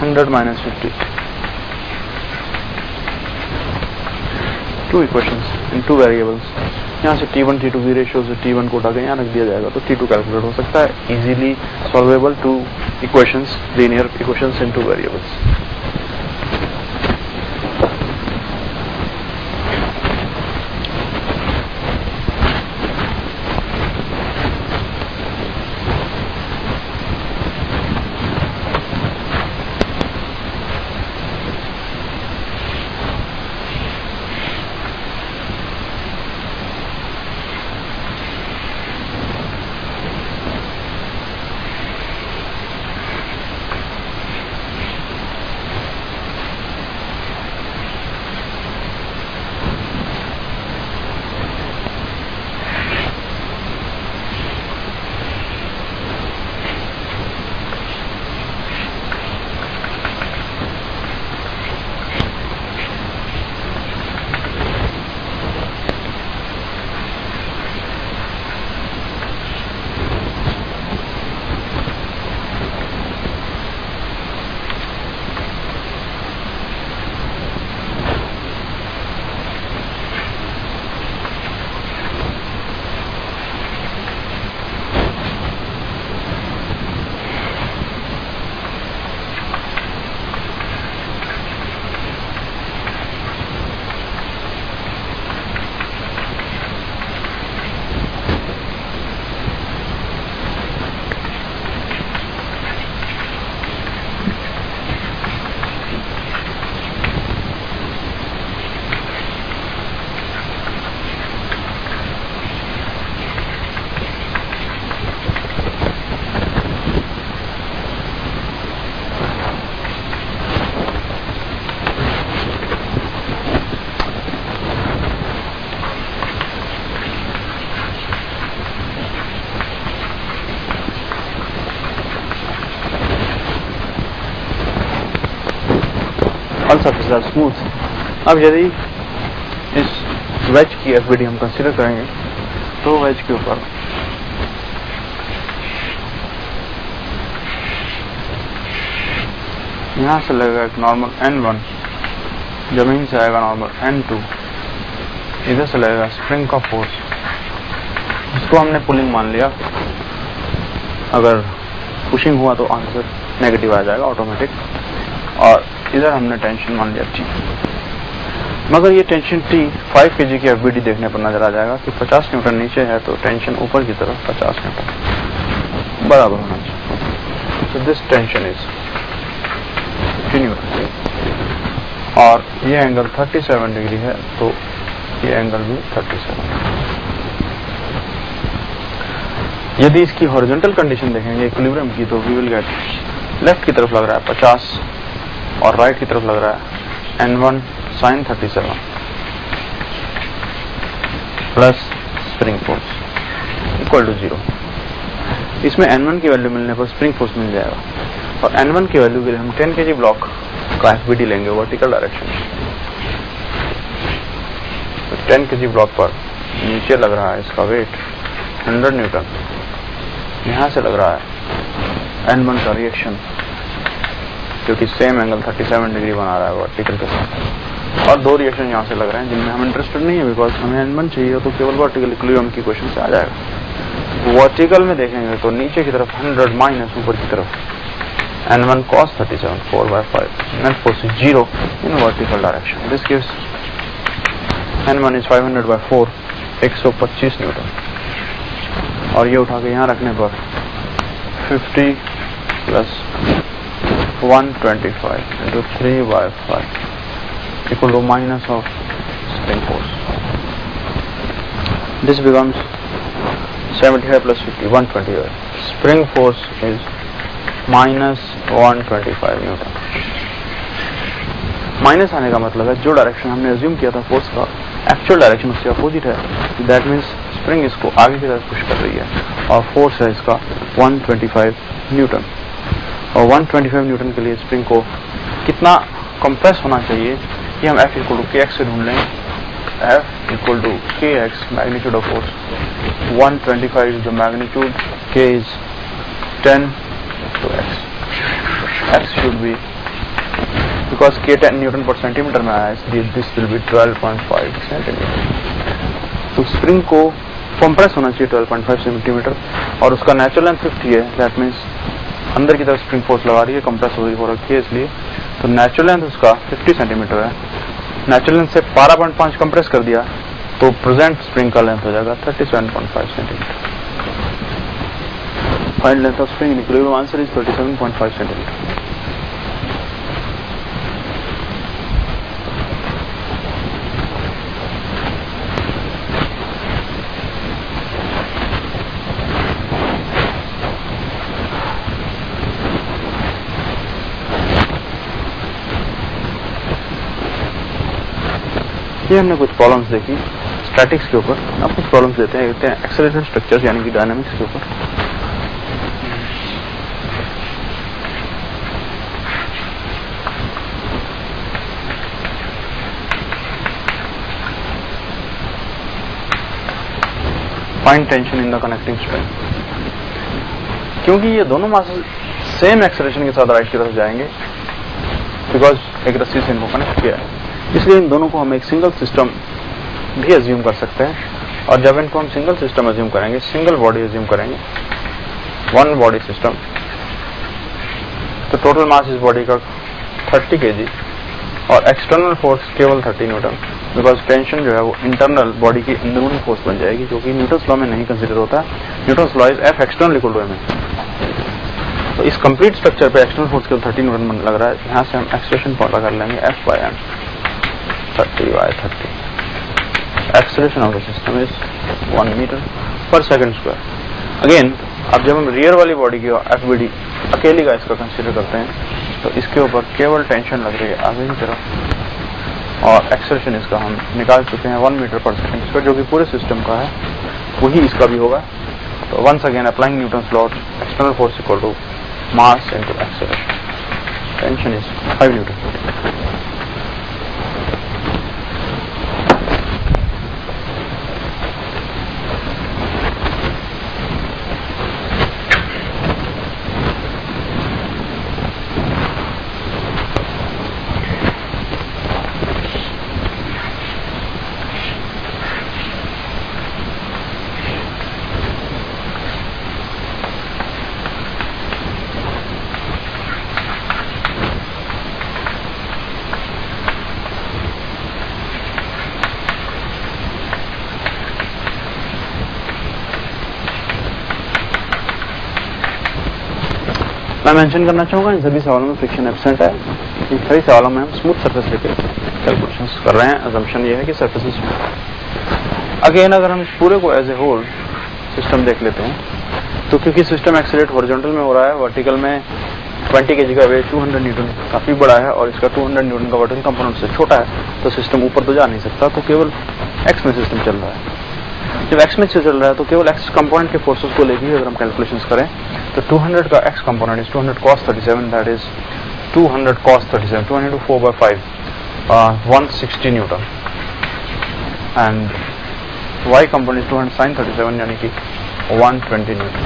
100 minus 50। Two equations in two variables। यहाँ से T1 T2 की रेशियो से T1 को उठा के यहाँ रख दिया जाएगा तो T2 कैलकुलेट हो सकता है easily solvable two equations, linear equations in two variables. All surfaces are smooth. अब यदि इस वेज की एफबीडी हम कंसीडर करेंगे तो वेज के ऊपर यहां से लगेगा एक नॉर्मल N1, जमीन से आएगा नॉर्मल N2, इधर से लगेगा स्प्रिंग का फोर्स, इसको हमने पुलिंग मान लिया। अगर पुशिंग हुआ तो आंसर नेगेटिव आ जाएगा ऑटोमेटिक। और इधर हमने टेंशन मान लिया T, मगर ये टेंशन T 5 kg की एफबीडी देखने पर नजर आ जाएगा कि 50 न्यूटन नीचे है तो टेंशन ऊपर की तरफ 50 न्यूटन बराबर होना चाहिए। तो दिस टेंशन इज 50 न्यूटन और ये एंगल 37 डिग्री है तो ये एंगल भी 37। यदि इसकी हॉरिजॉन्टल कंडीशन देखेंगे इक्विलिब्रियम की तो वी विल गेट लेफ्ट की तरफ लग रहा है 50 और राइट की तरफ लग रहा है N1 sin 37 plus spring force equal to 0। इसमें N1 की वैल्यू मिलने पर स्प्रिंग फोर्स मिल जाएगा और N1 की वैल्यू के लिए हम 10 kg ब्लॉक का एफबीडी लेंगे वर्टिकल डायरेक्शन में। तो 10 kg ब्लॉक पर नीचे लग रहा है इसका वेट 100 न्यूटन, यहां से लग रहा है N1 का रिएक्शन क्योंकि सेम एंगल 37 डिग्री बना रहा है वर्टिकल के साथ। और दो रिएक्शन यहाँ से लग रहे हैं जिनमें हम इंटरेस्टेड नहीं है, बिकॉज हमें N1 चाहिए तो केवल वर्टिकल इक्विलिब्रियम की क्वेश्चन से आ जाएगा। वर्टिकल में देखेंगे तो नीचे की तरफ 100 माइनस ऊपर की तरफ N1 cos 37 4/5 net force is 0 in vertical direction. This gives N1 is 500/4 125 Newton, और ये उठा के यहाँ रखने पर 50 plus 125 into 3/5 equal to minus of spring force. This becomes 75 plus 50 125. Spring force is minus 125 Newton. Minus आने का मतलब है जो डायरेक्शन हमने अज्यूम किया था फोर्स का, एक्चुअल डायरेक्शन उससे अपोजिट है। दैट मीन्स स्प्रिंग इसको आगे की तरफ पुश कर रही है और फोर्स है इसका 125 न्यूटन। और 125 न्यूटन के लिए स्प्रिंग को कितना कंप्रेस होना चाहिए ये हम F इक्वल टू KX से ढूंढ लें। F equal to KX magnitude of force, 125 is the magnitude, K is 10 to X. X should be, because K 10 newton पर सेंटीमीटर में आया इसलिए दिस विल बी 12.5 सेंटीमीटर। तो स्प्रिंग को कंप्रेस होना चाहिए 12.5 सेंटीमीटर और उसका नेचुरल लेंथ 50 है। दैट मीन्स अंदर की तरफ स्प्रिंग फोर्स लगा रही है, कंप्रेस हो रखी है, इसलिए तो नेचुरल लेंथ उसका 50 सेंटीमीटर है। नेचुरल लेंथ से 12.5 कंप्रेस कर दिया तो प्रेजेंट स्प्रिंग का लेंथ हो जाएगा 37.5 centimetre. Find length of spring in equilibrium. Answer is 37.5 centimeter. ये हमने कुछ प्रॉब्लम्स देखी स्टैटिक्स के ऊपर। अब कुछ प्रॉब्लम्स लेते हैं एक्सेलरेटेड स्ट्रक्चर्स यानी कि डायनामिक्स के ऊपर। Find tension in the connecting string. क्योंकि ये दोनों मासेस सेम एक्सेलरेशन के साथ राइट की तरफ जाएंगे, बिकॉज एक रस्सी से इनको कनेक्ट किया है, इसलिए इन दोनों को हम एक सिंगल सिस्टम भी अज्यूम कर सकते हैं। और जब इनको हम सिंगल सिस्टम अज्यूम करेंगे, सिंगल बॉडी अज्यूम करेंगे, वन बॉडी सिस्टम, तो टोटल मास इस बॉडी का 30 kg और एक्सटर्नल फोर्स केवल 30 न्यूटन, बिकॉज टेंशन जो है वो इंटरनल बॉडी की अंदरूनी फोर्स बन जाएगी, जो कि न्यूटन्स लॉ में नहीं कंसीडर होता है। Newton's law is F external equal to M। तो इस कंप्लीट स्ट्रक्चर पे एक्सटर्नल फोर्स केवल 30 न्यूटन लग रहा है। यहाँ से हम एक्सप्रेशन पता कर लेंगे F/m 30/30। Acceleration of the system is 1 metre पर सेकंड स्क्वायर। अगेन अब जब हम रियर वाली बॉडी की FBD अकेली का इसका कंसीडर करते हैं तो इसके ऊपर केवल टेंशन लग रही है आगे की तरफ, और एक्सेलरेशन इसका हम निकाल चुके हैं 1 मीटर पर सेकंड स्क्वायर, जो कि पूरे सिस्टम का है, वही इसका भी होगा। तो वंस अगेन applying Newton's law, external force equal to mass into acceleration. Tension is 5 newton. मैं मेंशन करना चाहूंगा इन सभी सवालों में फ्रिक्शन एब्सेंट है। इन सभी सवालों में हम स्मूथ सरफेस लेकर कैलकुलेशंस कर रहे हैं। अजम्पशन ये है कि सरफेस स्मूथ। अगेन अगर हम इस पूरे को एज ए होल सिस्टम देख लेते हैं तो क्योंकि सिस्टम एक्सेलरेट हॉरिजॉन्टल में हो रहा है, वर्टिकल में 20 kg का वेट 200 न्यूटन काफी बड़ा है और इसका 200 न्यूटन का वर्टिकल कंपोनेंट से छोटा है, तो सिस्टम ऊपर तो जा नहीं सकता, तो केवल एक्स में सिस्टम चल रहा है। जब एक्स में चल रहा है तो केवल एक्स कंपोनेंट के फोर्सेस को लेकर अगर हम कैलकुलेशंस करें तो 200 का X component is 200 cos 37, that is 200 cos 37, 200 into 4/5, 160 newton, and Y component is 200 sin 37 यानी कि 120 न्यूटन।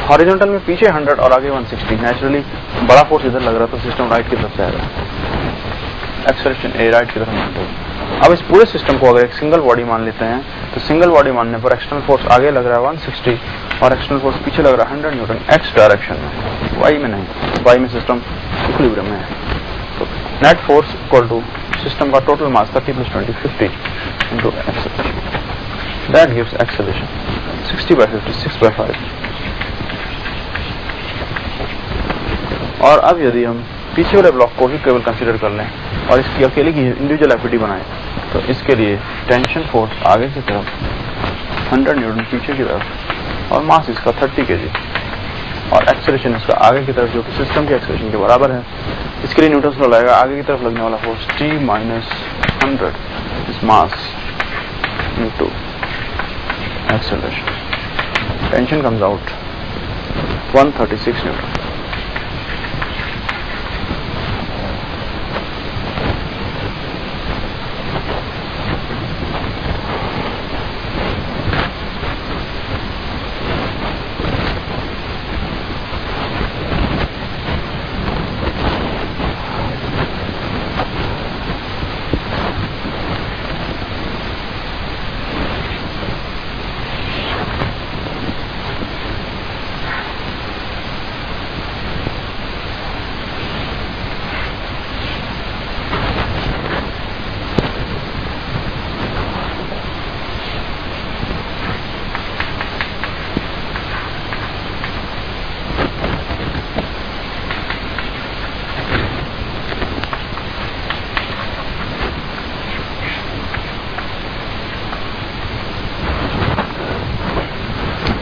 हॉरिजॉन्टल में पीछे 100 और आगे 160, नेचुरली बड़ा फोर्स इधर लग रहा तो सिस्टम राइट की तरफ जाएगा, एक्सेलरेशन ए राइट की तरफ मानते हैं। अब इस पूरे सिस्टम को अगर एक सिंगल बॉडी मान लेते हैं तो सिंगल बॉडी मानने पर एक्सटर्नल फोर्स आगे लग रहा है 160 और एक्सटर्नल फोर्स पीछे लग रहा है 100 न्यूटन एक्स डायरेक्शन में, वाई में नहीं, वाई में सिस्टम इक्विलिब्रियम में है। तो net force equal to system का total mass 30 + 20 50 into acceleration, that gives acceleration 60/50 6/5। और अब यदि हम पीछे वाले ब्लॉक को ही केवल कंसीडर कर लें और इसकी अकेले की इंडिविजुअल एफिडी बनाएं तो इसके लिए टेंशन फोर्स आगे की तरफ 100 न्यूटन पीछे की तरफ और मास इसका 30 kg और एक्सेलरेशन इसका आगे की तरफ जो कि सिस्टम के एक्सेलरेशन के बराबर है। इसके लिए न्यूटन लॉ लगेगा, आगे की तरफ लगने वाला फोर्स T - 100 इस मास into acceleration. Tension comes out 136 Newton.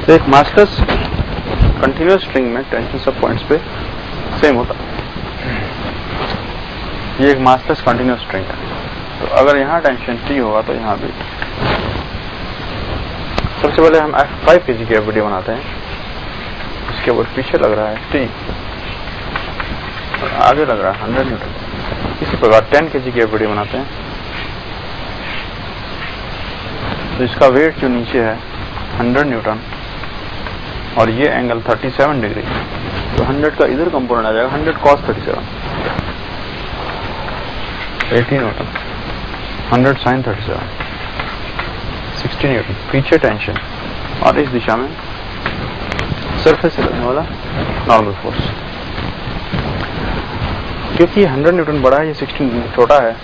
तो एक मास्टर्स कंटिन्यूअस स्ट्रिंग में टेंशन सब पॉइंट्स पे सेम होता है। ये एक मास्टर्स कंटिन्यूअस स्ट्रिंग है, तो अगर यहाँ टेंशन T होगा तो यहाँ भी। सबसे पहले हम 5 kg की एफबीडी बनाते हैं, इसके ऊपर पीछे लग रहा है T और आगे लग रहा है 100 न्यूटन। इसी प्रकार 10 kg की एफबीडी बनाते हैं, तो इसका वेट जो नीचे है 100 न्यूटन और ये एंगल 37 डिग्री, तो 100 का इधर कंपोनेंट आ जाएगा 100 cos 37 80 न्यूटन, 100 sin 37 60 न्यूटन। पीछे टेंशन और इस दिशा में सरफेस से लगने वाला नॉर्मल फोर्स। क्योंकि 100 न्यूटन बड़ा है, ये 60 न्यूटन छोटा है,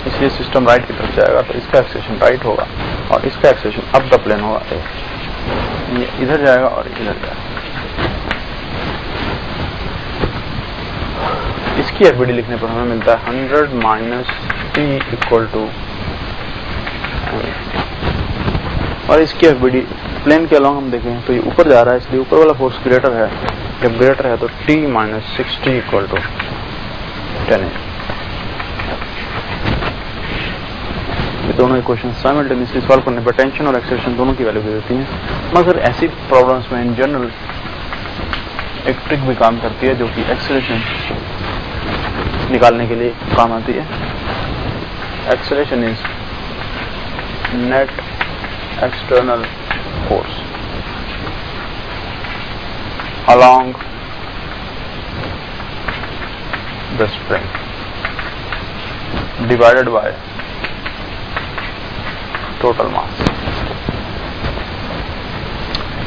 इसलिए सिस्टम राइट की तरफ जाएगा, तो इसका एक्सेलरेशन राइट होगा और इसका एक्सेलरेशन अप द प्लेन होगा। ये इधर जाएगा और इधर जाएगा। इसकी एफबीडी लिखने पर हमें मिलता है 100 - T = और इसकी एफबीडी प्लेन के अलॉन्ग हम देखें तो ये ऊपर जा रहा है, इसलिए ऊपर वाला फोर्स ग्रेटर है। जब ग्रेटर है तो T - 60 = 10। ये दोनों इक्वेशन साइमल्टेनियसली सॉल्व करने पर टेंशन और एक्सेलरेशन दोनों की वैल्यू दे देती हैं। मगर ऐसी प्रॉब्लम्स में इन जनरल एक ट्रिक भी काम करती है जो कि एक्सेलरेशन निकालने के लिए काम आती है। Acceleration is net external force along the spring divided by total mass.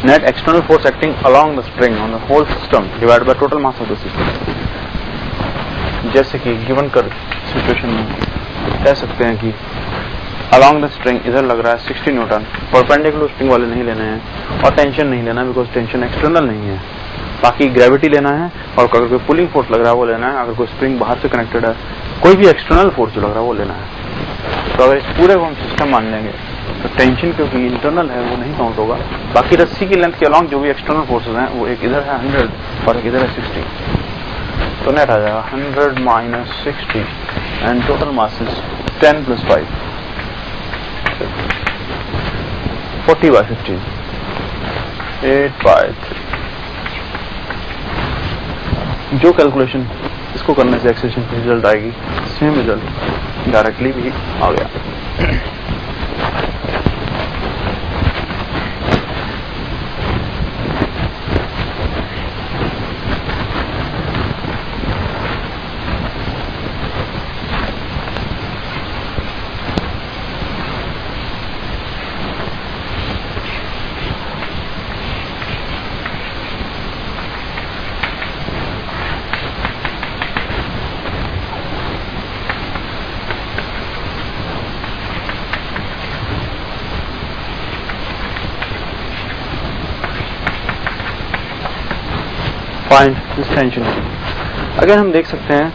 Net external force acting along the spring on the whole system divided by total mass of the system. जैसे कि गिवन कर सिचुएशन में कह सकते हैं कि along the string इधर लग रहा है 60 न्यूटन, परपेंडिकुलर स्प्रिंग वाले नहीं लेने हैं और टेंशन नहीं लेना बिकॉज टेंशन एक्सटर्नल नहीं है, बाकी ग्रेविटी लेना है और अगर कोई पुलिंग फोर्स लग रहा है वो लेना है, अगर कोई स्प्रिंग बाहर से कनेक्टेड है, कोई भी एक्सटर्नल फोर्स जो लग रहा है वो लेना है। तो अगर इस पूरे को हम सिस्टम मान लेंगे तो टेंशन क्योंकि इंटरनल है वो नहीं काउंट होगा, बाकी रस्सी की लेंथ के अलॉन्ग जो भी एक्सटर्नल फोर्सेज हैं वो एक इधर है 100 और एक इधर है 60, तो नेट आ जाएगा 100 - 60 एंड टोटल मास इज 10 + 5 40/15 8/3। जो कैलकुलेशन इसको करने से एक्सेलरेशन की रिजल्ट आएगी, सेम रिजल्ट डायरेक्टली भी आ गया। Find this tension. अगर हम देख सकते हैं,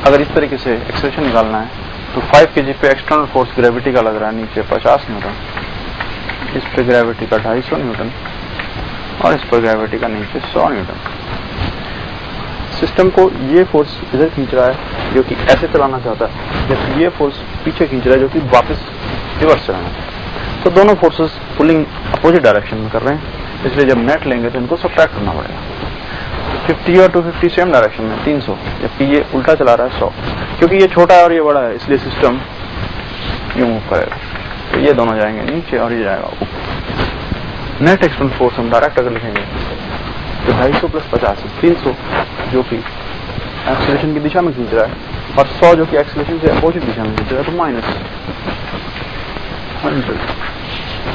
अगर इस तरीके से एक्सेलरेशन निकालना है तो 5 kg पे एक्सटर्नल फोर्स ग्रेविटी का लग रहा है नीचे 50 न्यूटन, इस पे ग्रेविटी का 250 न्यूटन और इस पर ग्रेविटी का नीचे 100 न्यूटन। सिस्टम को ये फोर्स इधर खींच रहा है जो कि ऐसे चलाना चाहता है, जबकि ये फोर्स पीछे खींच रहा है जो कि वापस रिवर्स चलाना चाहता है। तो दोनों फोर्सेस पुलिंग अपोजिट डायरेक्शन में कर रहे हैं, इसलिए जब नेट लेंगे तो इनको सबट्रैक्ट करना पड़ेगा। 50 और 250 सेम डायरेक्शन में 300, जबकि ये उल्टा चला रहा है 100। क्योंकि ये छोटा है और ये बड़ा है, इसलिए सिस्टम यूं मूव करेगा। तो ये दोनों जाएंगे नीचे और ये जाएगा ऊपर। नेट एक्सटर्नल फोर्स हम डायरेक्ट अगर लिखेंगे तो 250 प्लस 50 300, जो कि एक्सीलरेशन की दिशा में खींच रहा है, और 100 जो कि एक्सीलरेशन से अपोजिट दिशा में खींच रहा है, तो minus 100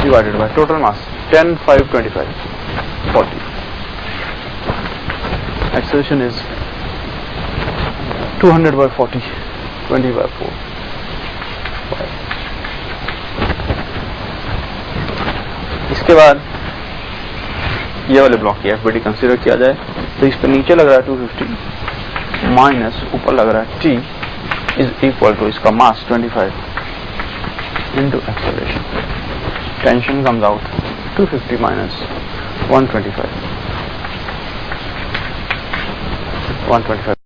divided by total mass 10, 5, 25, 40। Acceleration is 200 by 40, 20 by 4, 5. इसके बाद ये वाले ब्लॉक की FBD कंसीडर किया जाए तो इस पर नीचे लग रहा है 250 माइनस ऊपर लग रहा है T इज इक्वल टू इसका मास 25 into acceleration. Tension comes out 250 minus 125, 125।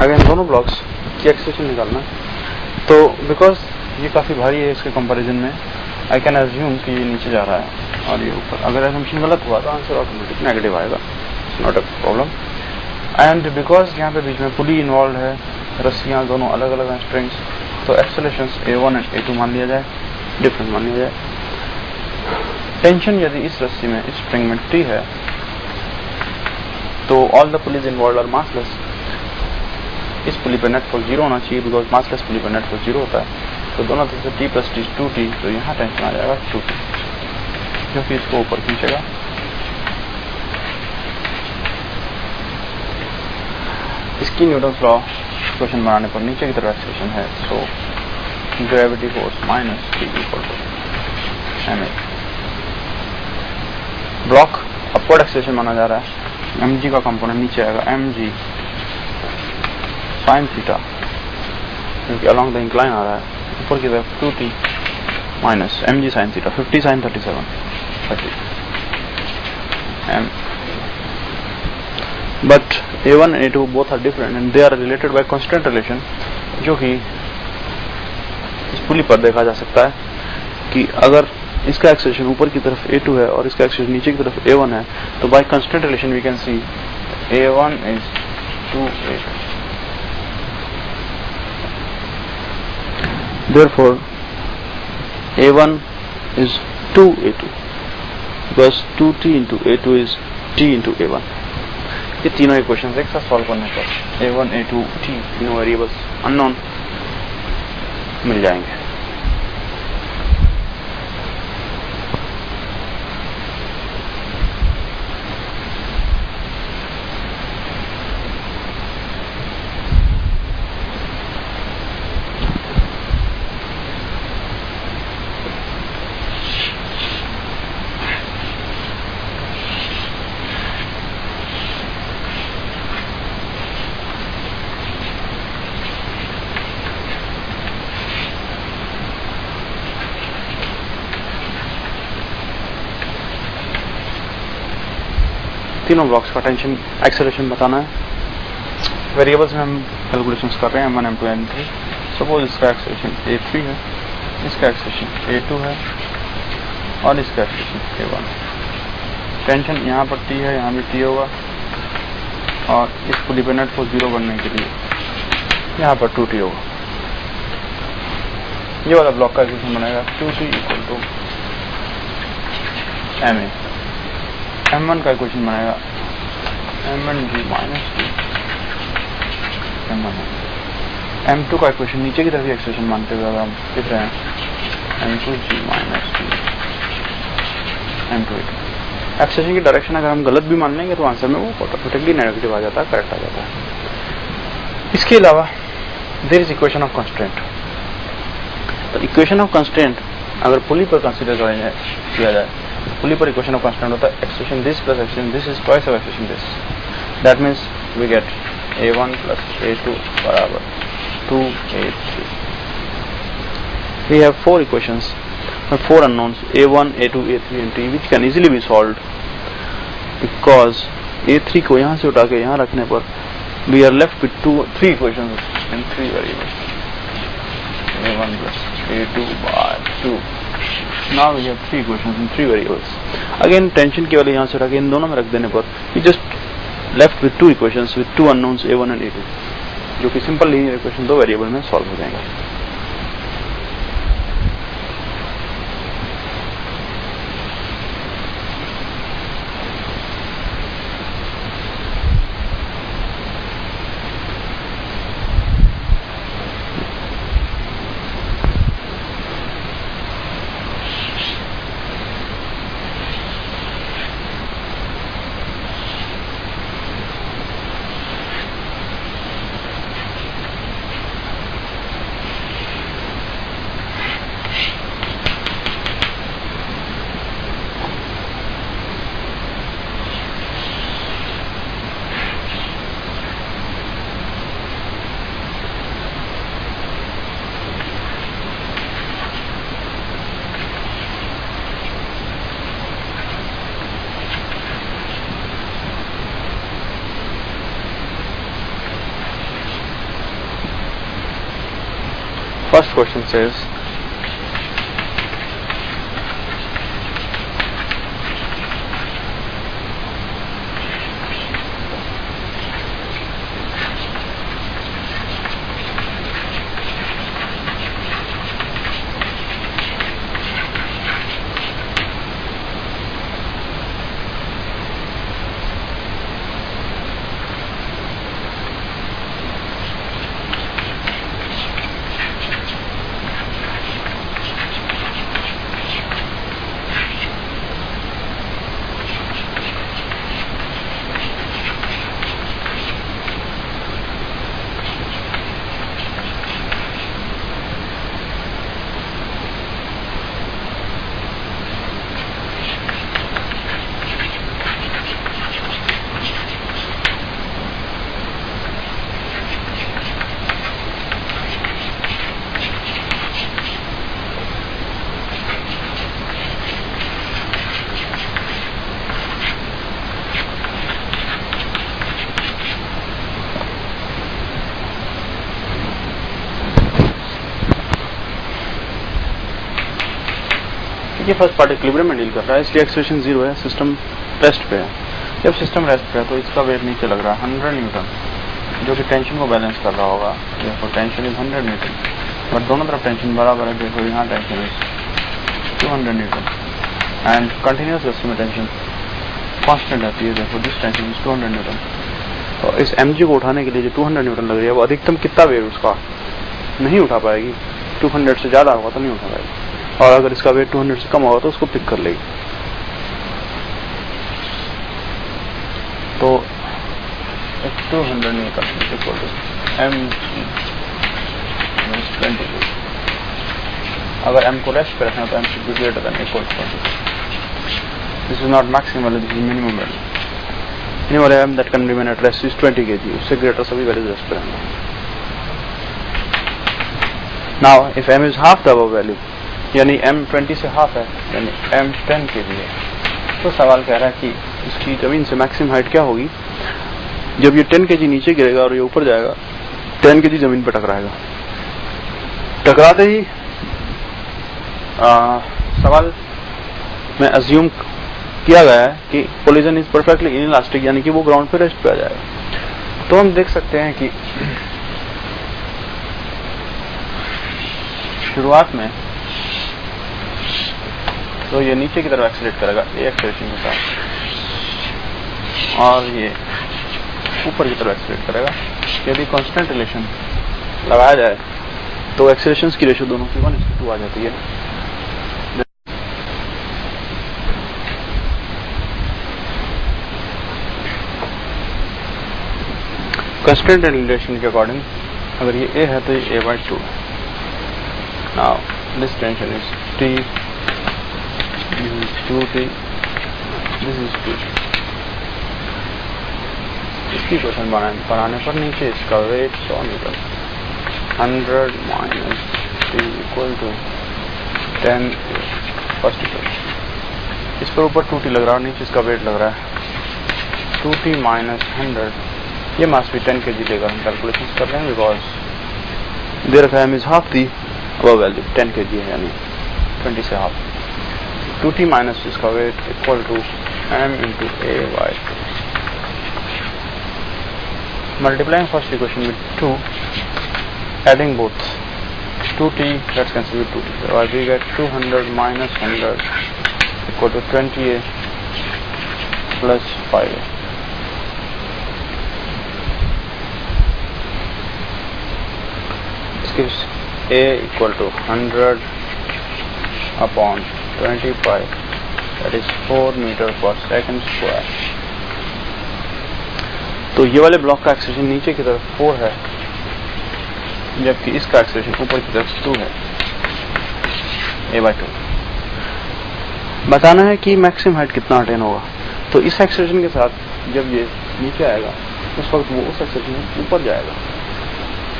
अगर इन दोनों ब्लॉक्स की एक्सेलरेशन निकालना तो बिकॉज ये काफ़ी भारी है इसके कंपैरिजन में, आई कैन अज्यूम कि ये नीचे जा रहा है और ये ऊपर। अगर असम्पशन गलत हुआ तो आंसर ऑटोमेटिक नेगेटिव आएगा, it's not a problem. And because यहाँ पे बीच में पुली इन्वॉल्व है, रस्सियाँ दोनों अलग अलग हैं स्ट्रिंग्स, तो एक्सेलरेशन A1 एंड A2 मान लिया जाए, डिफरेंस मान लिया जाए। टेंशन यदि इस रस्सी में इस स्ट्रिंग में T है तो all the pulleys involve are massless. इस पुली पर नेट फोर्स 0 होना चाहिए, बिकॉज मासलेस पुली पर नेट फोर्स 0 होता है। तो दोनों तरफ से T प्लस T 2T, तो यहाँ टेंशन आ जाएगा 2T, जो कि इसको ऊपर खींचेगा। इसकी न्यूटन्स लॉ क्वेश्चन बनाने पर नीचे की तरफ एक्सेलरेशन है, so gravity force minus T equal to ma। Block upward acceleration माना जा रहा है, mg का कंपोनेंट नीचे आएगा mg साइन थीटा, क्योंकि अलॉन्ग द इंक्लाइन आ रहा है, ऊपर की तरफ 2T minus mg sine theta 50 sine 37 30 m। But A1 and A2 both are different and they are related by constant relation, जो कि इस पुली पर देखा जा सकता है कि अगर इसका एक्सेलरेशन ऊपर की तरफ A2 है और इसका एक्सेलरेशन नीचे की तरफ A1 है, तो bye constant relation we can see A1 is 2A2। Therefore, A1 is 2A2 because 2T into A2 is T into A1। ये तीनों इक्वेशंस एक साथ सॉल्व करने पर A1, A2, T तीनों वेरिएबल्स अननोन मिल जाएंगे। तीनों ब्लॉक्स का टेंशन एक्सेलरेशन बताना है। वेरिएबल्स में हम कैलकुलेशंस कर रहे हैं M1, M2, M3। सपोज इसका एक्सेलरेशन A3 है, इसका एक्सेलरेशन A2 है और इसका एक्सेलरेशन A1। टेंशन यहाँ पर T है, यहाँ भी T होगा और इस पुली पे नेट फोर्स 0 करने के लिए यहाँ पर 2T होगा। ये वाला ब्लॉक का इक्वेशन बनेगा 2T equal to MA। M1 का इक्वेशन बनेगा M1G minus T M1। M2 का इक्वेशन नीचे की तरफ एक्सप्रेशन मानते हुए अगर हम लिख रहे हैं M2G minus T M2। Expression की डायरेक्शन अगर हम गलत भी मान लेंगे तो आंसर में वो ऑटोमेटिकली नेगेटिव आ जाता है, करेक्ट आ जाता है। इसके अलावा there is equation of constraint. तो इक्वेशन ऑफ कंस्ट्रेंट अगर पुली पर कंसीडर किया जाए, पुली पर इक्वेशन ऑफ कंस्ट्रेंट होता है expression this plus expression this is twice of expression this. That means we get A1 plus A2 बराबर 2A3। We have 4 equations, 4 unknowns A1, A2, A3 and T, which can easily be solved because A3 को यहाँ से उठा के यहाँ रखने पर we are left with 3 equations in 3 variables, A1 plus A2 by 2. Now we have 3 equations in 3 variables. Again tension केवल यहाँ से उठा के इन दोनों में रख देने पर we just left with 2 equations with 2 unknowns A1 and A2, जो कि सिंपल लीनियर इक्वेशन 2 वेरिएबल में सॉल्व हो जाएंगे। First question says ये फर्स्ट पार्ट इक्विलिब्रियम में डील कर रहा है, इसलिए एक्सप्रेशन 0 है, सिस्टम रेस्ट पे है। जब सिस्टम रेस्ट पे है तो इसका वेट नीचे लग रहा है 100 न्यूटन, जो कि टेंशन को बैलेंस कर रहा होगा। देखो टेंशन इज 100 न्यूटन, बट दोनों तरफ टेंशन बराबर है। देखो यहाँ tension is 200 Newton and continuous rest में टेंशन कांस्टेंट रहती है। देखो दिस टेंशन इज 200 न्यूटन। तो इस mg को उठाने के लिए जो 200 न्यूटन लग रही है वो अधिकतम कितना वेट उसका नहीं उठा पाएगी, 200 से ज्यादा होगा तो नहीं उठा पाएगी, और अगर इसका वेट 200 से कम होगा तो उसको पिक कर लेगी। तो 200 newton equal to mg means 20। अगर m को रेस्ट पे रखना तो m should be greater than equal to 20। This is not maximum value, this is minimum value. Minimum m that can remain at rest is 20 kg, उससे ग्रेटर सभी वैल्यूज रेस्ट पे रहेंगे। Now if m is half the above value, यानी m 20 से हाफ है, यानी m 10 kg है, तो सवाल कह रहा है कि इसकी जमीन से मैक्सिमम हाइट क्या होगी जब ये 10 kg नीचे गिरेगा और ये ऊपर जाएगा, 10 kg जमीन पर टकराएगा। टकराते ही सवाल में अज्यूम किया गया है कि कोलिजन इज परफेक्टली इनइलास्टिक, यानी कि वो ग्राउंड पे रेस्ट पे आ जाएगा। तो हम देख सकते हैं कि शुरुआत में तो ये नीचे की तरफ एक्सीलरेट करेगा ए एक्सीलरेशन के साथ, और ये ऊपर की तरफ एक्सीलरेट करेगा। यदि कांस्टेंट रिलेशन लगाया जाए तो एक्सीलरेशंस की रेशियो दोनों की 1:2 आ जाती है। कांस्टेंट रिलेशन के अकॉर्डिंग अगर ये ए है तो ये a/2। Now this tension is t, this is 2t, this is 2t। इसकी क्वेश्चन बनाने पर नीचे इसका weight 100 metre, 100 minus t equal to 10 first equation. इस पर ऊपर 2t लग रहा है, नीचे इसका वेट लग रहा है 2t माइनस 100, ये मास भी 10 kg देगा। हम कैलकुलेशन कर रहे हैं because there of m is half the अब वैल्यू 10 kg है, यानी 20 से हाफ। 2t माइनस इसका weight equal to m into a/2। Multiplying first equation with 2, adding both 2t, let's cancel with 2t, so we get 200 minus 100 equal to 20a plus 5a। Gives a equal to 100 upon 25, that is 4 meter per second square। तो ये वाले ब्लॉक का एक्सेलरेशन नीचे की तरफ 4 है, जबकि इसका एक्सेलरेशन ऊपर की तरफ 2 है, a/2। बताना है कि मैक्सिमम हाइट कितना अटेन होगा। तो इस एक्सेलरेशन के साथ जब ये नीचे आएगा उस वक्त वो उस एक्सेलरेशन में ऊपर जाएगा।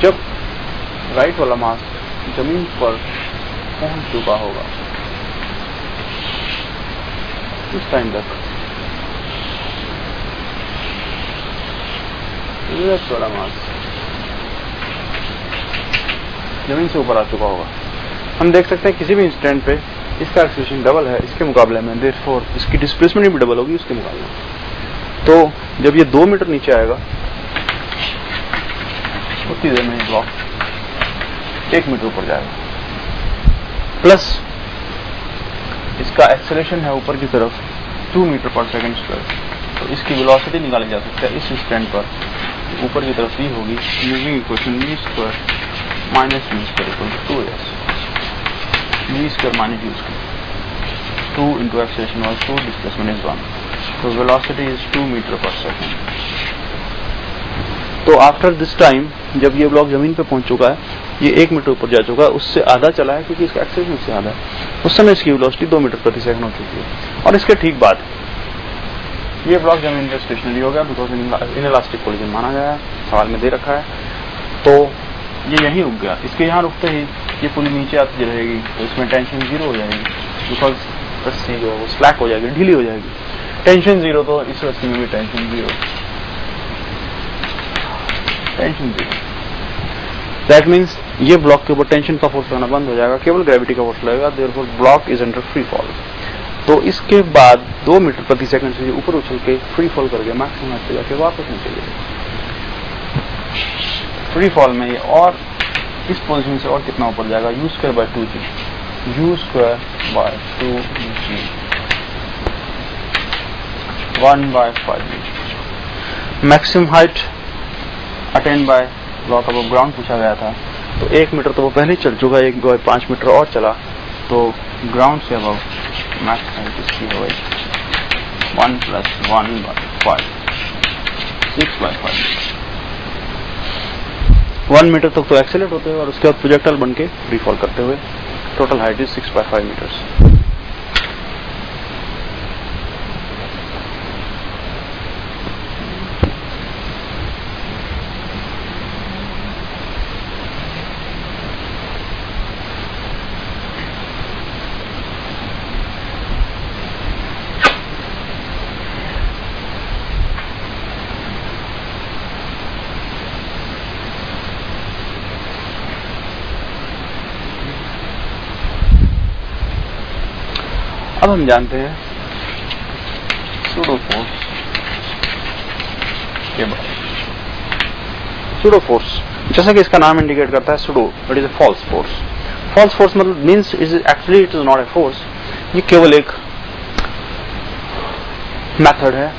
जब राइट वाला मास जमीन पर पहुंच चुका होगा उस टाइम तक लेफ्ट वाला मास जमीन से ऊपर आ चुका होगा। हम देख सकते हैं किसी भी इंस्टेंट पे इसका एक्सेलरेशन डबल है इसके मुकाबले में, देयरफॉर इसकी डिस्प्लेसमेंट भी डबल होगी उसके मुकाबले में। तो जब ये 2 मीटर नीचे आएगा उतनी देर में ब्लॉक 1 मीटर ऊपर जाएगा, प्लस इसका एक्सेलरेशन है ऊपर की तरफ 2 मीटर पर सेकंड स्क्वायर। तो इसकी वेलोसिटी निकाली जा सकती है इस इंस्टेंट पर, ऊपर की तरफ v होगी using equation v square minus v square equal to 2s, v square minus u square, 2 into acceleration was 2, displacement is 1, तो वेलोसिटी इज 2 मीटर पर सेकंड। तो आफ्टर दिस टाइम जब ये ब्लॉक जमीन पे पहुंच चुका है, ये 1 मीटर ऊपर जा चुका है, उससे आधा चला है क्योंकि इसका एक्सेलरेशन उससे आधा है, उस समय इसकी वेलोसिटी 2 मीटर प्रति सेकंड हो चुकी है। और इसके ठीक बाद ये ब्लॉक जमीन पे स्टेशनरी हो गया बिकॉज इनइलास्टिक कोलिजन माना गया है, सवाल में दे रखा है। तो ये यहीं रुक गया, इसके यहाँ रुकते ही ये पुली नीचे आती रहेगी तो इसमें टेंशन 0 हो जाएगी बिकॉज रस्सी जो है वो स्लैक हो जाएगी, ढीली हो जाएगी। टेंशन 0 तो इस रस्सी में भी टेंशन 0, टेंशन 0। दैट मीन्स ये ब्लॉक के ऊपर टेंशन का फोर्स लगना बंद हो जाएगा, केवल ग्रेविटी का फोर्स लगेगा, therefore block is under free fall. तो इसके बाद 2 मीटर प्रति सेकंड से ऊपर उछल के फ्री फॉल करके मैक्सिमम हाइट पे जाके वापस नीचे गिरेगा। फ्री फॉल में ये और इस पोजीशन से और कितना ऊपर जाएगा, u square by 2g, u square by 2g 1/5। Maximum height attain bye block above ground पूछा गया था, तो 1 मीटर तो वो पहले ही चल चुका है, 5 मीटर और चला, तो ग्राउंड से अबव मैक्स हाइट इसकी हो गई 1 + 1/5, 6/5। 1 मीटर तक तो एक्सेलरेट होते हुए और उसके बाद प्रोजेक्टाइल बन के फ्री फॉल करते हुए टोटल हाइट इज 6/5 मीटर्स। अब हम जानते हैं सूडो फोर्स के बारे में। सूडो फोर्स, जैसा कि इसका नाम इंडिकेट करता है pseudo, it is a false force. False force मतलब means actually it is not a force, ये केवल एक मेथड है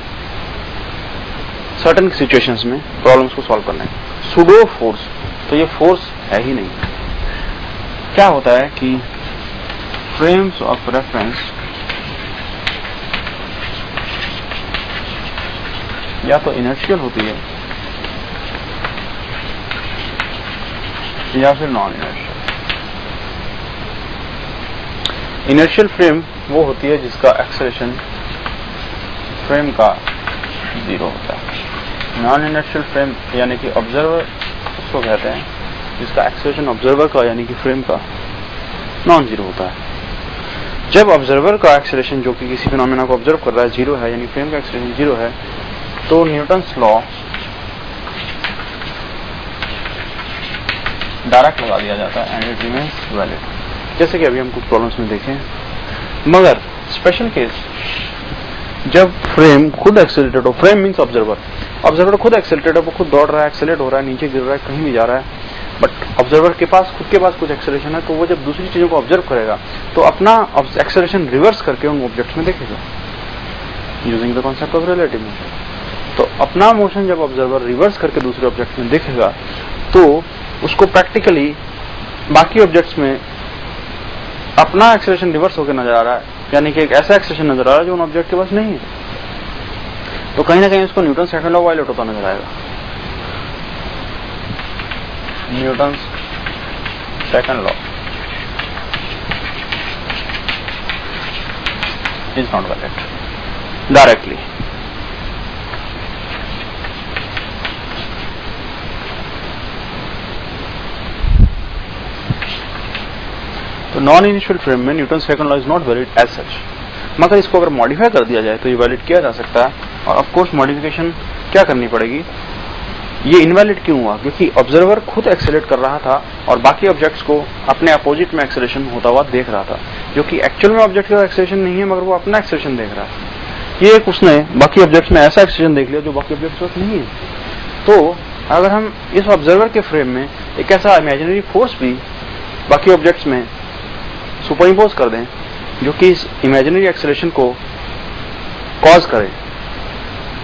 सर्टेन सिचुएशंस में प्रॉब्लम्स को सॉल्व करने का। सूडो फोर्स तो ये फोर्स है ही नहीं। क्या होता है कि फ्रेम्स ऑफ रेफरेंस या तो इनर्शियल होती है या फिर नॉन इनर्शियल। इनर्शियल फ्रेम वो होती है जिसका एक्सेलरेशन फ्रेम का 0 होता है। नॉन इनर्शियल फ्रेम यानी कि ऑब्जर्वर उसको कहते हैं जिसका एक्सेलरेशन ऑब्जर्वर का यानी कि फ्रेम का नॉन 0 होता है। जब ऑब्जर्वर का एक्सेलरेशन जो कि किसी फिनोमेना को ऑब्जर्व कर रहा है 0 है, यानी फ्रेम का एक्सेलरेशन 0 है, तो न्यूटन्स लॉ डायरेक्ट लगा दिया जाता है एंड इट रिमेन्स वैलिड, जैसे कि अभी हम कुछ प्रॉब्लम्स में देखें। मगर स्पेशल केस जब फ्रेम खुद एक्सेलरेटेड हो, फ्रेम मीन्स ऑब्जर्वर, ऑब्जर्वर खुद एक्सेलरेटेड हो, वो खुद दौड़ रहा है, एक्सेलरेट हो रहा है, नीचे गिर रहा है, कहीं भी जा रहा है, बट ऑब्जर्वर के पास खुद के पास कुछ एक्सेलरेशन है, तो वो जब दूसरी चीजों को ऑब्जर्व करेगा तो अपना एक्सेलरेशन रिवर्स करके उन ऑब्जेक्ट्स में देखेगा using the concept of relative motion. तो अपना मोशन जब ऑब्जर्वर रिवर्स करके दूसरे ऑब्जेक्ट में देखेगा तो उसको प्रैक्टिकली बाकी ऑब्जेक्ट्स में अपना एक्सेलरेशन रिवर्स होकर नजर आ रहा है, यानी कि एक ऐसा एक्सेलरेशन नजर आ रहा है जो उन ऑब्जेक्ट के पास नहीं है। तो कहीं ना कहीं उसको न्यूटन सेकंड लॉ वायलेट होता नजर आएगा। Newton second law is not valid directly. तो नॉन इनिशियल फ्रेम में Newton second law is not valid as such, मगर इसको अगर मॉडिफाई कर दिया जाए तो ये वैलिड किया जा सकता है। और ऑफ कोर्स मॉडिफिकेशन क्या करनी पड़ेगी, ये इनवैलिड क्यों हुआ, क्योंकि ऑब्जर्वर खुद एक्सेलरेट कर रहा था और बाकी ऑब्जेक्ट्स को अपने अपोजिट में एक्सेलरेशन होता हुआ देख रहा था, जो कि एक्चुअल में ऑब्जेक्ट का एक्सेलरेशन नहीं है, मगर वो अपना एक्सेलरेशन देख रहा है। ये एक उसने बाकी ऑब्जेक्ट्स में ऐसा एक्सेलरेशन देख लिया जो बाकी ऑब्जेक्ट्स के पास नहीं है। तो अगर हम इस ऑब्जर्वर के फ्रेम में एक ऐसा इमेजिनरी फोर्स भी बाकी ऑब्जेक्ट्स में सुपरइम्पोज कर दें जो कि इस इमेजिनरी एक्सेलरेशन को कॉज करे,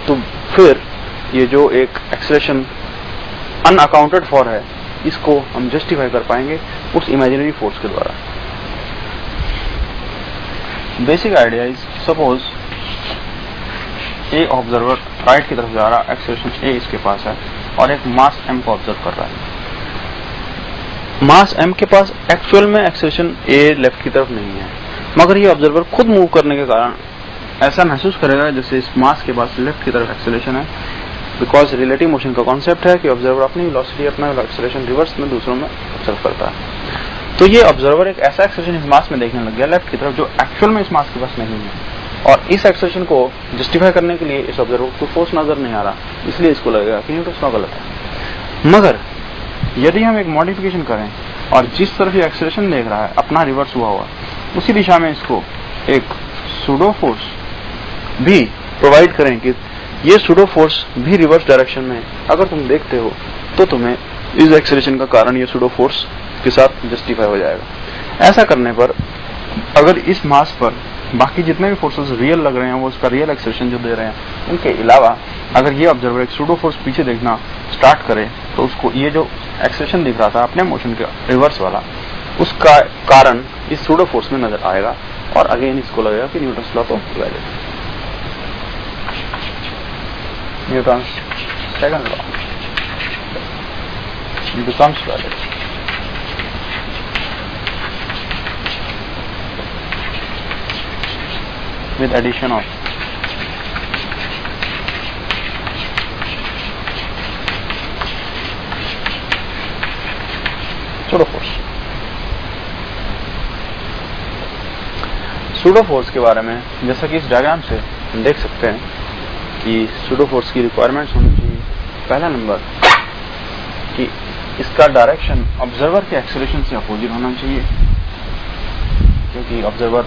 तो फिर ये जो एक एक्सेलरेशन अनअकाउंटेड फॉर है, इसको हम जस्टिफाई कर पाएंगे उस इमेजिनरी फोर्स के द्वारा। Basic idea is, suppose a observer right की तरफ जा रहा है, एक्सेलरेशन ए इसके पास है और एक मास m को ऑब्जर्व कर रहा है। मास m के पास एक्चुअल में एक्सेलरेशन a लेफ्ट की तरफ नहीं है, मगर ये ऑब्जर्वर खुद मूव करने के कारण ऐसा महसूस करेगा जैसे इस मास के पास लेफ्ट की तरफ एक्सेलरेशन है, बिकॉज रिलेटिव मोशन का कॉन्सेप्ट है कि ऑब्जर्वर अपनी वेलोसिटी अपना एक्सेलरेशन रिवर्स में दूसरों में ऑब्जर्व करता है। तो ये ऑब्जर्वर एक ऐसा एक्सेलरेशन इस मास में देखने लग गया लेफ्ट की तरफ जो एक्चुअल में इस मास के पास नहीं है, और इस एक्सेलरेशन को जस्टिफाई करने के लिए इस ऑब्जर्वर को फोर्स नजर नहीं आ रहा, इसलिए इसको लगेगा कि न्यूटन्स लॉ गलत है। मगर यदि हम एक मॉडिफिकेशन करें और जिस तरफ ये एक्सेलरेशन देख रहा है अपना रिवर्स हुआ हुआ, उसी दिशा में इसको एक सूडो फोर्स भी प्रोवाइड करें कि ये सूडो फोर्स भी रिवर्स डायरेक्शन में, अगर तुम देखते हो तो तुम्हें इस एक्सेलरेशन का कारण ये सूडो फोर्स के साथ जस्टिफाई हो जाएगा। ऐसा करने पर अगर इस मास पर बाकी जितने भी फोर्सेस रियल लग रहे हैं वो उसका रियल एक्सेलरेशन जो दे रहे हैं, उनके अलावा अगर ये ऑब्जर्वर एक सूडो फोर्स पीछे देखना स्टार्ट करे तो उसको ये जो एक्सेलरेशन दिख रहा था अपने मोशन के रिवर्स वाला, उसका कारण इस सूडो फोर्स में नजर आएगा और अगेन इसको लगेगा कि न्यूटन्स लॉ तो वैलिड है। Newton's second law becomes valid with addition of pseudo force. Pseudo force के बारे में जैसा कि इस डायग्राम से हम देख सकते हैं कि सूडो फोर्स की रिक्वायरमेंट्स होनी चाहिए। पहला नंबर कि इसका डायरेक्शन ऑब्जर्वर के एक्सेलरेशन से अपोजिट होना चाहिए, क्योंकि ऑब्जर्वर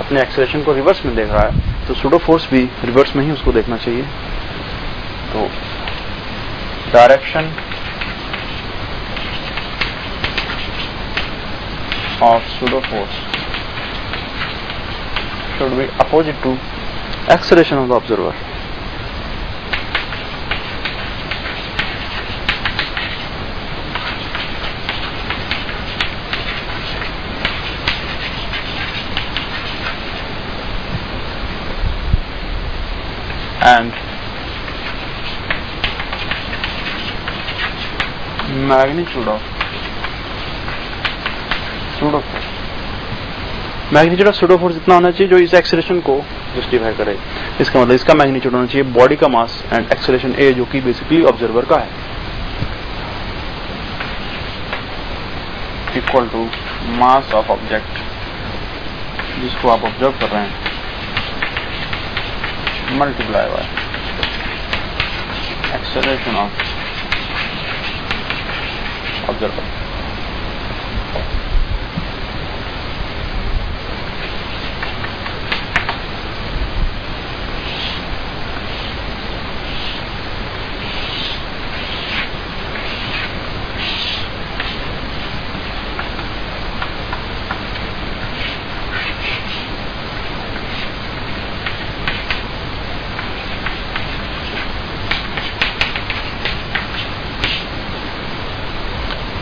अपने एक्सेलरेशन को रिवर्स में देख रहा है तो सूडो फोर्स भी रिवर्स में ही उसको देखना चाहिए। तो direction of pseudo force should be opposite to acceleration of the observer. And magnitude of pseudo force. Magnitude of pseudo force इतना होना चाहिए जो इस एक्सेलरेशन को जस्टिफाई करे. इसका मतलब इसका मैग्नीट्यूड होना चाहिए बॉडी का मास एंड एक्सेलरेशन ए जो कि बेसिकली ऑब्जर्वर का है, equal to mass of object जिसको आप ऑब्जर्व कर रहे हैं multiply by acceleration of observer.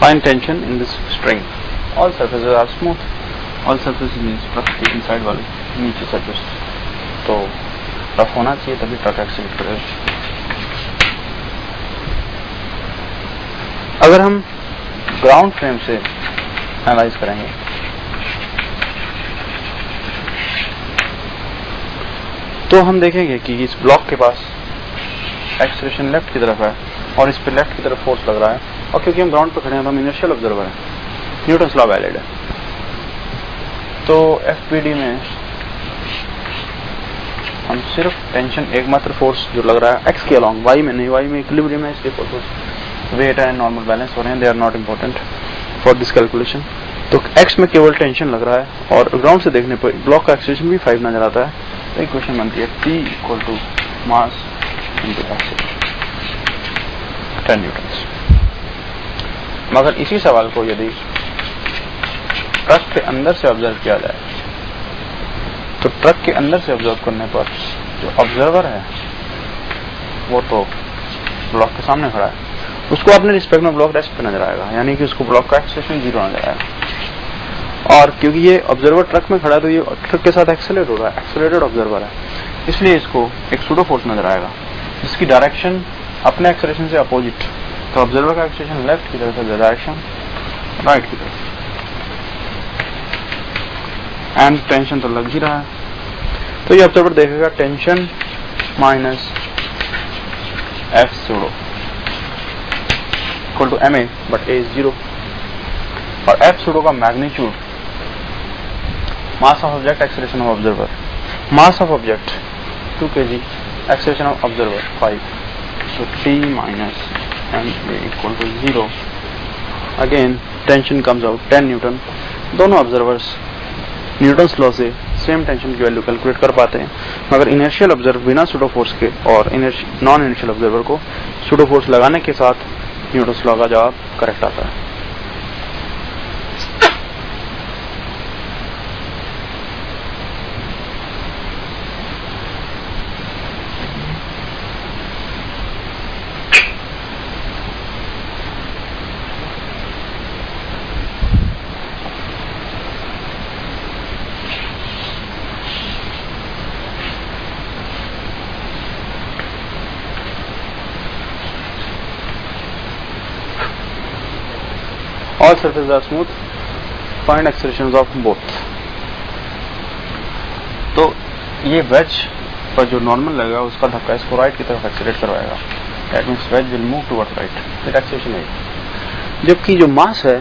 Find tension in this string. All surfaces are smooth. All surfaces means truck के इनसाइड वाले नीचे सरफेस तो रफ होना चाहिए तभी ट्रक एक्सीलरेट करेगा. अगर हम ग्राउंड फ्रेम से एनालाइज करेंगे तो हम देखेंगे कि इस ब्लॉक के पास एक्सेलरेशन लेफ्ट की तरफ है और इस पे लेफ्ट की तरफ फोर्स लग रहा है, और क्योंकि हम ग्राउंड पर खड़े हैं तो हम इनर्शियल ऑब्जर्वर हैं, न्यूटन्स लॉ वैलिड है. तो एफपीडी में हम सिर्फ टेंशन एकमात्र फोर्स जो लग रहा है एक्स के अलोंग, वाई में नहीं, वाई में इक्विलिब्रियम है इसलिए force weight and normal balance हो रहे हैं, they are not important for this calculation. तो एक्स में केवल टेंशन लग रहा है और ग्राउंड से देखने पर ब्लॉक का एक्सेलरेशन भी 5 नजर आता है. तो इक्वेशन बनती है T equal to mass into acceleration 10 newtons. मगर इसी सवाल को यदि ट्रक के अंदर से ऑब्जर्व किया जाए तो ट्रक के अंदर से ऑब्जर्व करने पर जो ऑब्जर्वर है वो तो ब्लॉक के सामने खड़ा है, उसको अपने रिस्पेक्ट में ब्लॉक रेस्ट पे नजर आएगा, यानी कि उसको ब्लॉक का एक्सेलरेशन 0 नजर आएगा. और क्योंकि ये ऑब्जर्वर ट्रक में खड़ा है तो ये ट्रक के साथ एक्सेलरेट हो रहा है, एक्सेलरेटेड ऑब्जर्वर है, इसलिए इसको एक सूडो फोर्स नजर आएगा जिसकी डायरेक्शन अपने एक्सेलरेशन से अपोजिट. तो ऑब्जर्वर का एक्सेलरेशन लेफ्ट की तरफ है, डायरेक्शन राइट की तरफ, एंड टेंशन तो लग ही रहा है. तो ये ऑब्जर्वर देखेगा tension minus F pseudo equal to m a, but a is 0. और एफ सूडो का magnitude mass of object acceleration of observer, mass of object 2 kg, acceleration of observer 5. So T minus ma equal to 0. Again tension comes out 10 Newton. दोनों ऑब्जर्वर्स न्यूटन्स लॉ से सेम टेंशन की वैल्यू कैलकुलेट कर पाते हैं, मगर इनर्शियल ऑब्जर्वर बिना सूडो फोर्स के और नॉन इनर्शियल ऑब्जर्वर को सूडो फोर्स लगाने के साथ न्यूटन्स लॉ का जवाब करेक्ट आता है. All surfaces are smooth. Find accelerations of both. तो ये वेज पर जो नॉर्मल लगेगा उसका धक्का इसको राइट की तरफ एक्सेलरेट करवाएगा. That means wedge will move towards right. फिर एक्सेलरेशन है. जबकि जो मास है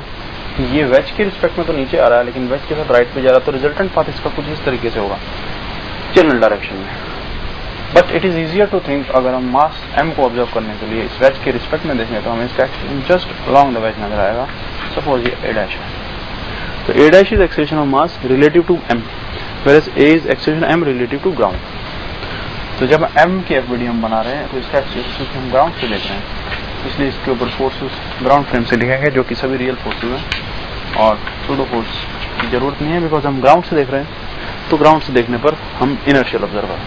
ये वेज के रिस्पेक्ट में तो नीचे आ रहा है, लेकिन वेज के साथ राइट पे जा रहा है, तो रिजल्टेंट पाथ इसका कुछ इस तरीके से होगा जनरल डायरेक्शन में. But it is easier to think, अगर हम मास m को ऑब्जर्व करने के लिए इस वेज के रिस्पेक्ट में देखें तो हमें इसका acceleration just along the wedge नजर आएगा. सपोज ये a' है, तो a' is acceleration of mass relative to m, whereas a is acceleration m relative to ground. तो जब m की एफबीडी हम बना रहे हैं तो इसका एक्सेलरेशन हम ग्राउंड से देख रहे हैं, इसलिए इसके ऊपर फोर्सेस ग्राउंड फ्रेम से लिखेंगे जो कि सभी रियल फोर्सेस हैं, और सूडो फोर्स की जरूरत नहीं है, बिकॉज हम ग्राउंड से देख रहे हैं। तो ग्राउंड से देखने पर हम inertial observer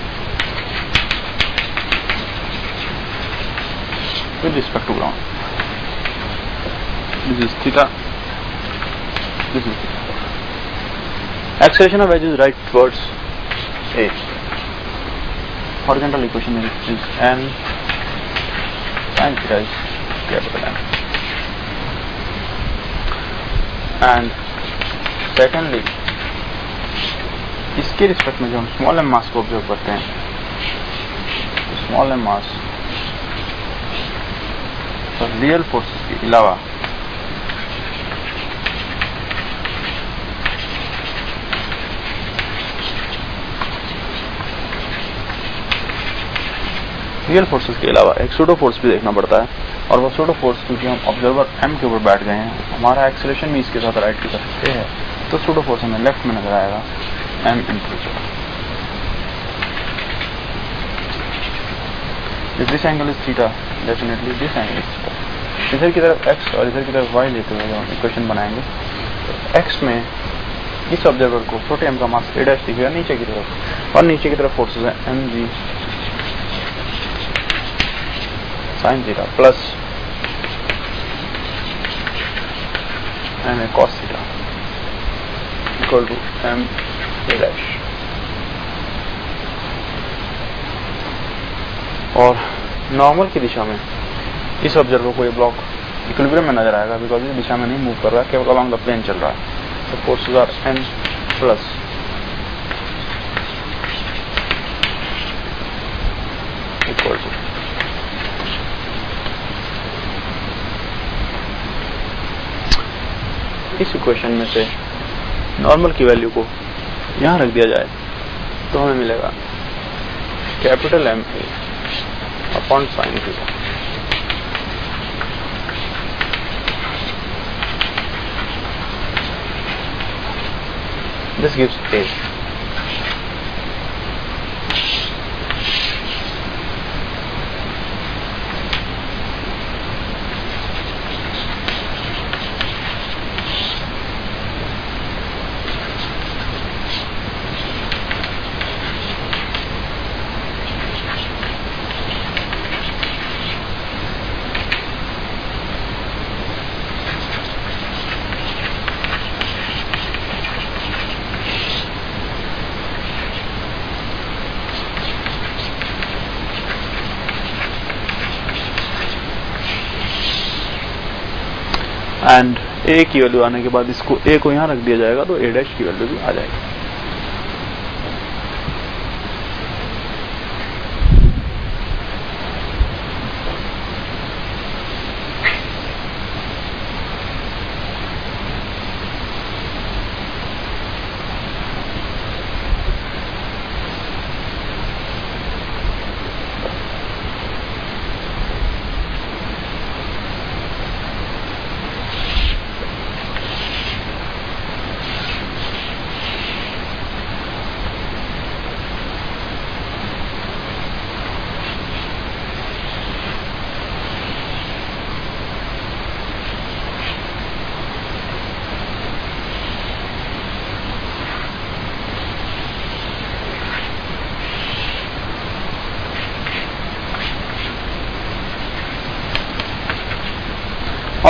with respect to ground, this is theta, this is theta. Acceleration of wedge is right towards A. Horizontal equation is n sin theta is capital N. And secondly, इसके रिस्पेक्ट में जो हम स्मॉल एम मास को ऑब्जर्व करते हैं, स्मॉल एम मास और रियल फोर्सेस के अलावा रियल फोर्सेस के अलावा एक सूडो फोर्स भी देखना पड़ता है, और वो सूडो फोर्स क्योंकि हम ऑब्जर्वर m के ऊपर बैठ गए हैं, हमारा एक्सेलरेशन भी इसके साथ राइट की तरफ से है, तो सूडो फोर्स हमें लेफ्ट में नजर आएगा m into this angle is theta, definitely this angle is theta. इधर की तरफ x और इधर की तरफ y लेते हुए हम इक्वेशन बनाएंगे, तो x में इस ऑब्जर्वर को छोटे m का मास a' दिखेगा नीचे की तरफ, और नीचे की तरफ फोर्सेस है mg sin theta plus ma cos theta equal to m a dash। और नॉर्मल की दिशा में इस ऑब्जर्वर को ये ब्लॉक इक्विलिब्रियम में नजर आएगा, बिकॉज इस दिशा में नहीं मूव कर रहा है, केवल अलोंग द प्लेन चल रहा है। तो forces are n plus equal to इस इक्वेशन में से नॉर्मल की वैल्यू को यहां रख दिया जाए तो हमें मिलेगा capital M upon sine theta. This gives A। And a की वैल्यू आने के बाद इसको a को यहां रख दिया जाएगा, तो a' की वैल्यू भी आ जाएगी।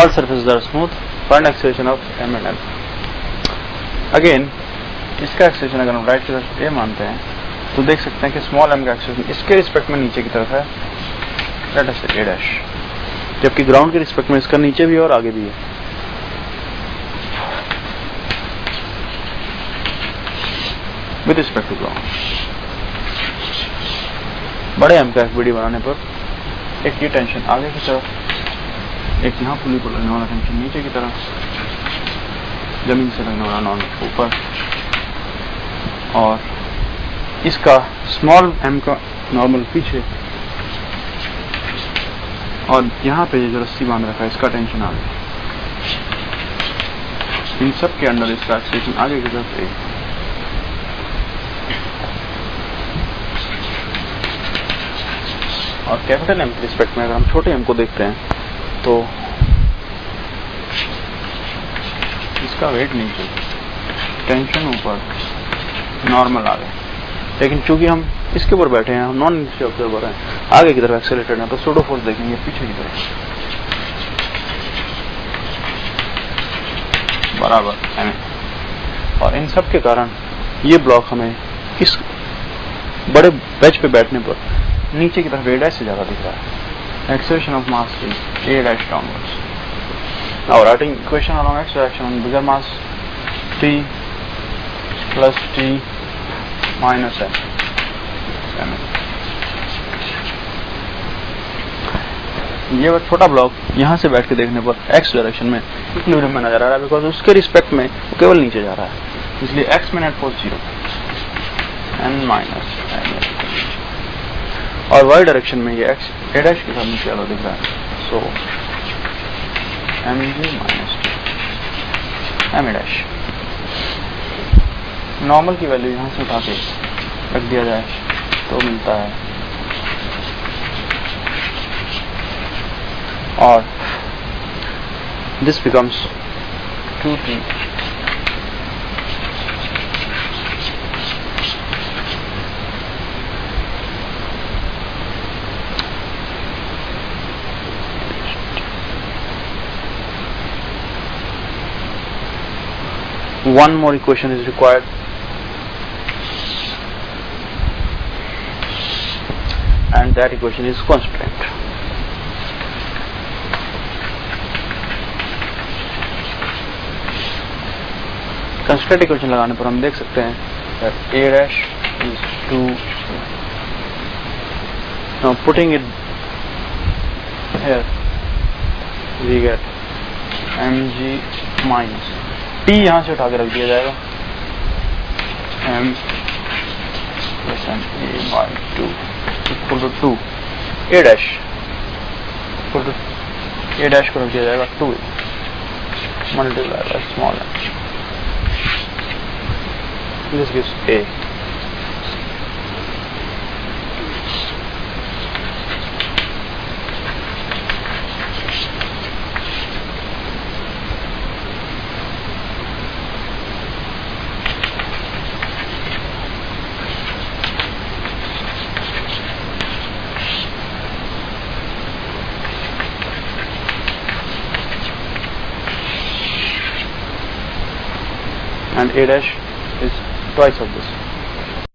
All surfaces are smooth. Find acceleration of m and n. Again, इसका एक्सेलरेशन अगर हम राइट की तरफ a मानते हैं तो देख सकते हैं कि स्मॉल m का एक्सेलरेशन इसके रिस्पेक्ट में नीचे की तरफ है, लेट अस से a', जबकि ग्राउंड के रिस्पेक्ट में इसका नीचे भी और आगे भी है। विद रिस्पेक्ट टू ग्राउंड बड़े m का FBD बनाने पर एक ये टेंशन आगे की तरफ, एक यहाँ पुली को लगने वाला टेंशन नीचे की तरफ, जमीन से लगने वाला नॉर्मल ऊपर, और इसका स्मॉल m का नॉर्मल पीछे, और यहाँ पे जो रस्सी बांध रखा है इसका टेंशन आगे। इन सब के अंदर इसका एक्सेलरेशन आगे की तरफ है। और कैपिटल M के रिस्पेक्ट में अगर हम छोटे m को देखते हैं तो इसका वेट नीचे, टेंशन ऊपर, नॉर्मल आ गया। लेकिन चूंकि हम इसके ऊपर बैठे हैं, हम नॉन इनर्शिया ऑब्जर्वर हैं, आगे की तरफ एक्सेलरेटेड है, तो सूडो फोर्स देखेंगे पीछे की तरफ बराबर है। और इन सब के कारण ये ब्लॉक हमें इस बड़े वेज पे बैठने पर नीचे की तरफ a' से ज्यादा दिख रहा है। Acceleration of mass a' downwards. Now writing equation along x direction on bigger mass t plus t minus m। ये छोटा ब्लॉक यहाँ से बैठ के देखने पर x डायरेक्शन में इक्विलिब्रियम में नजर आ रहा है, बिकॉज उसके रिस्पेक्ट में वो केवल नीचे जा रहा है, इसलिए x में net force 0 n minus m। और y डायरेक्शन में ये x a' के साथ नीचे वाला दिख रहा है, सो mg माइनस m'। नॉर्मल की वैल्यू यहाँ से उठा के रख दिया जाए तो मिलता है, और this becomes 2t one more equation is required, and that equation is constraint. Constraint equation लगाने पर हम देख सकते हैं that a' is 2. Now putting it here, we get mg minus t यहाँ से उठा के रख दिया जाएगा, m plus m a by 2 equal to 2 a' equal to a' को रख दिया जाएगा 2 multiplied by small m. This gives a. And a' is twice of this.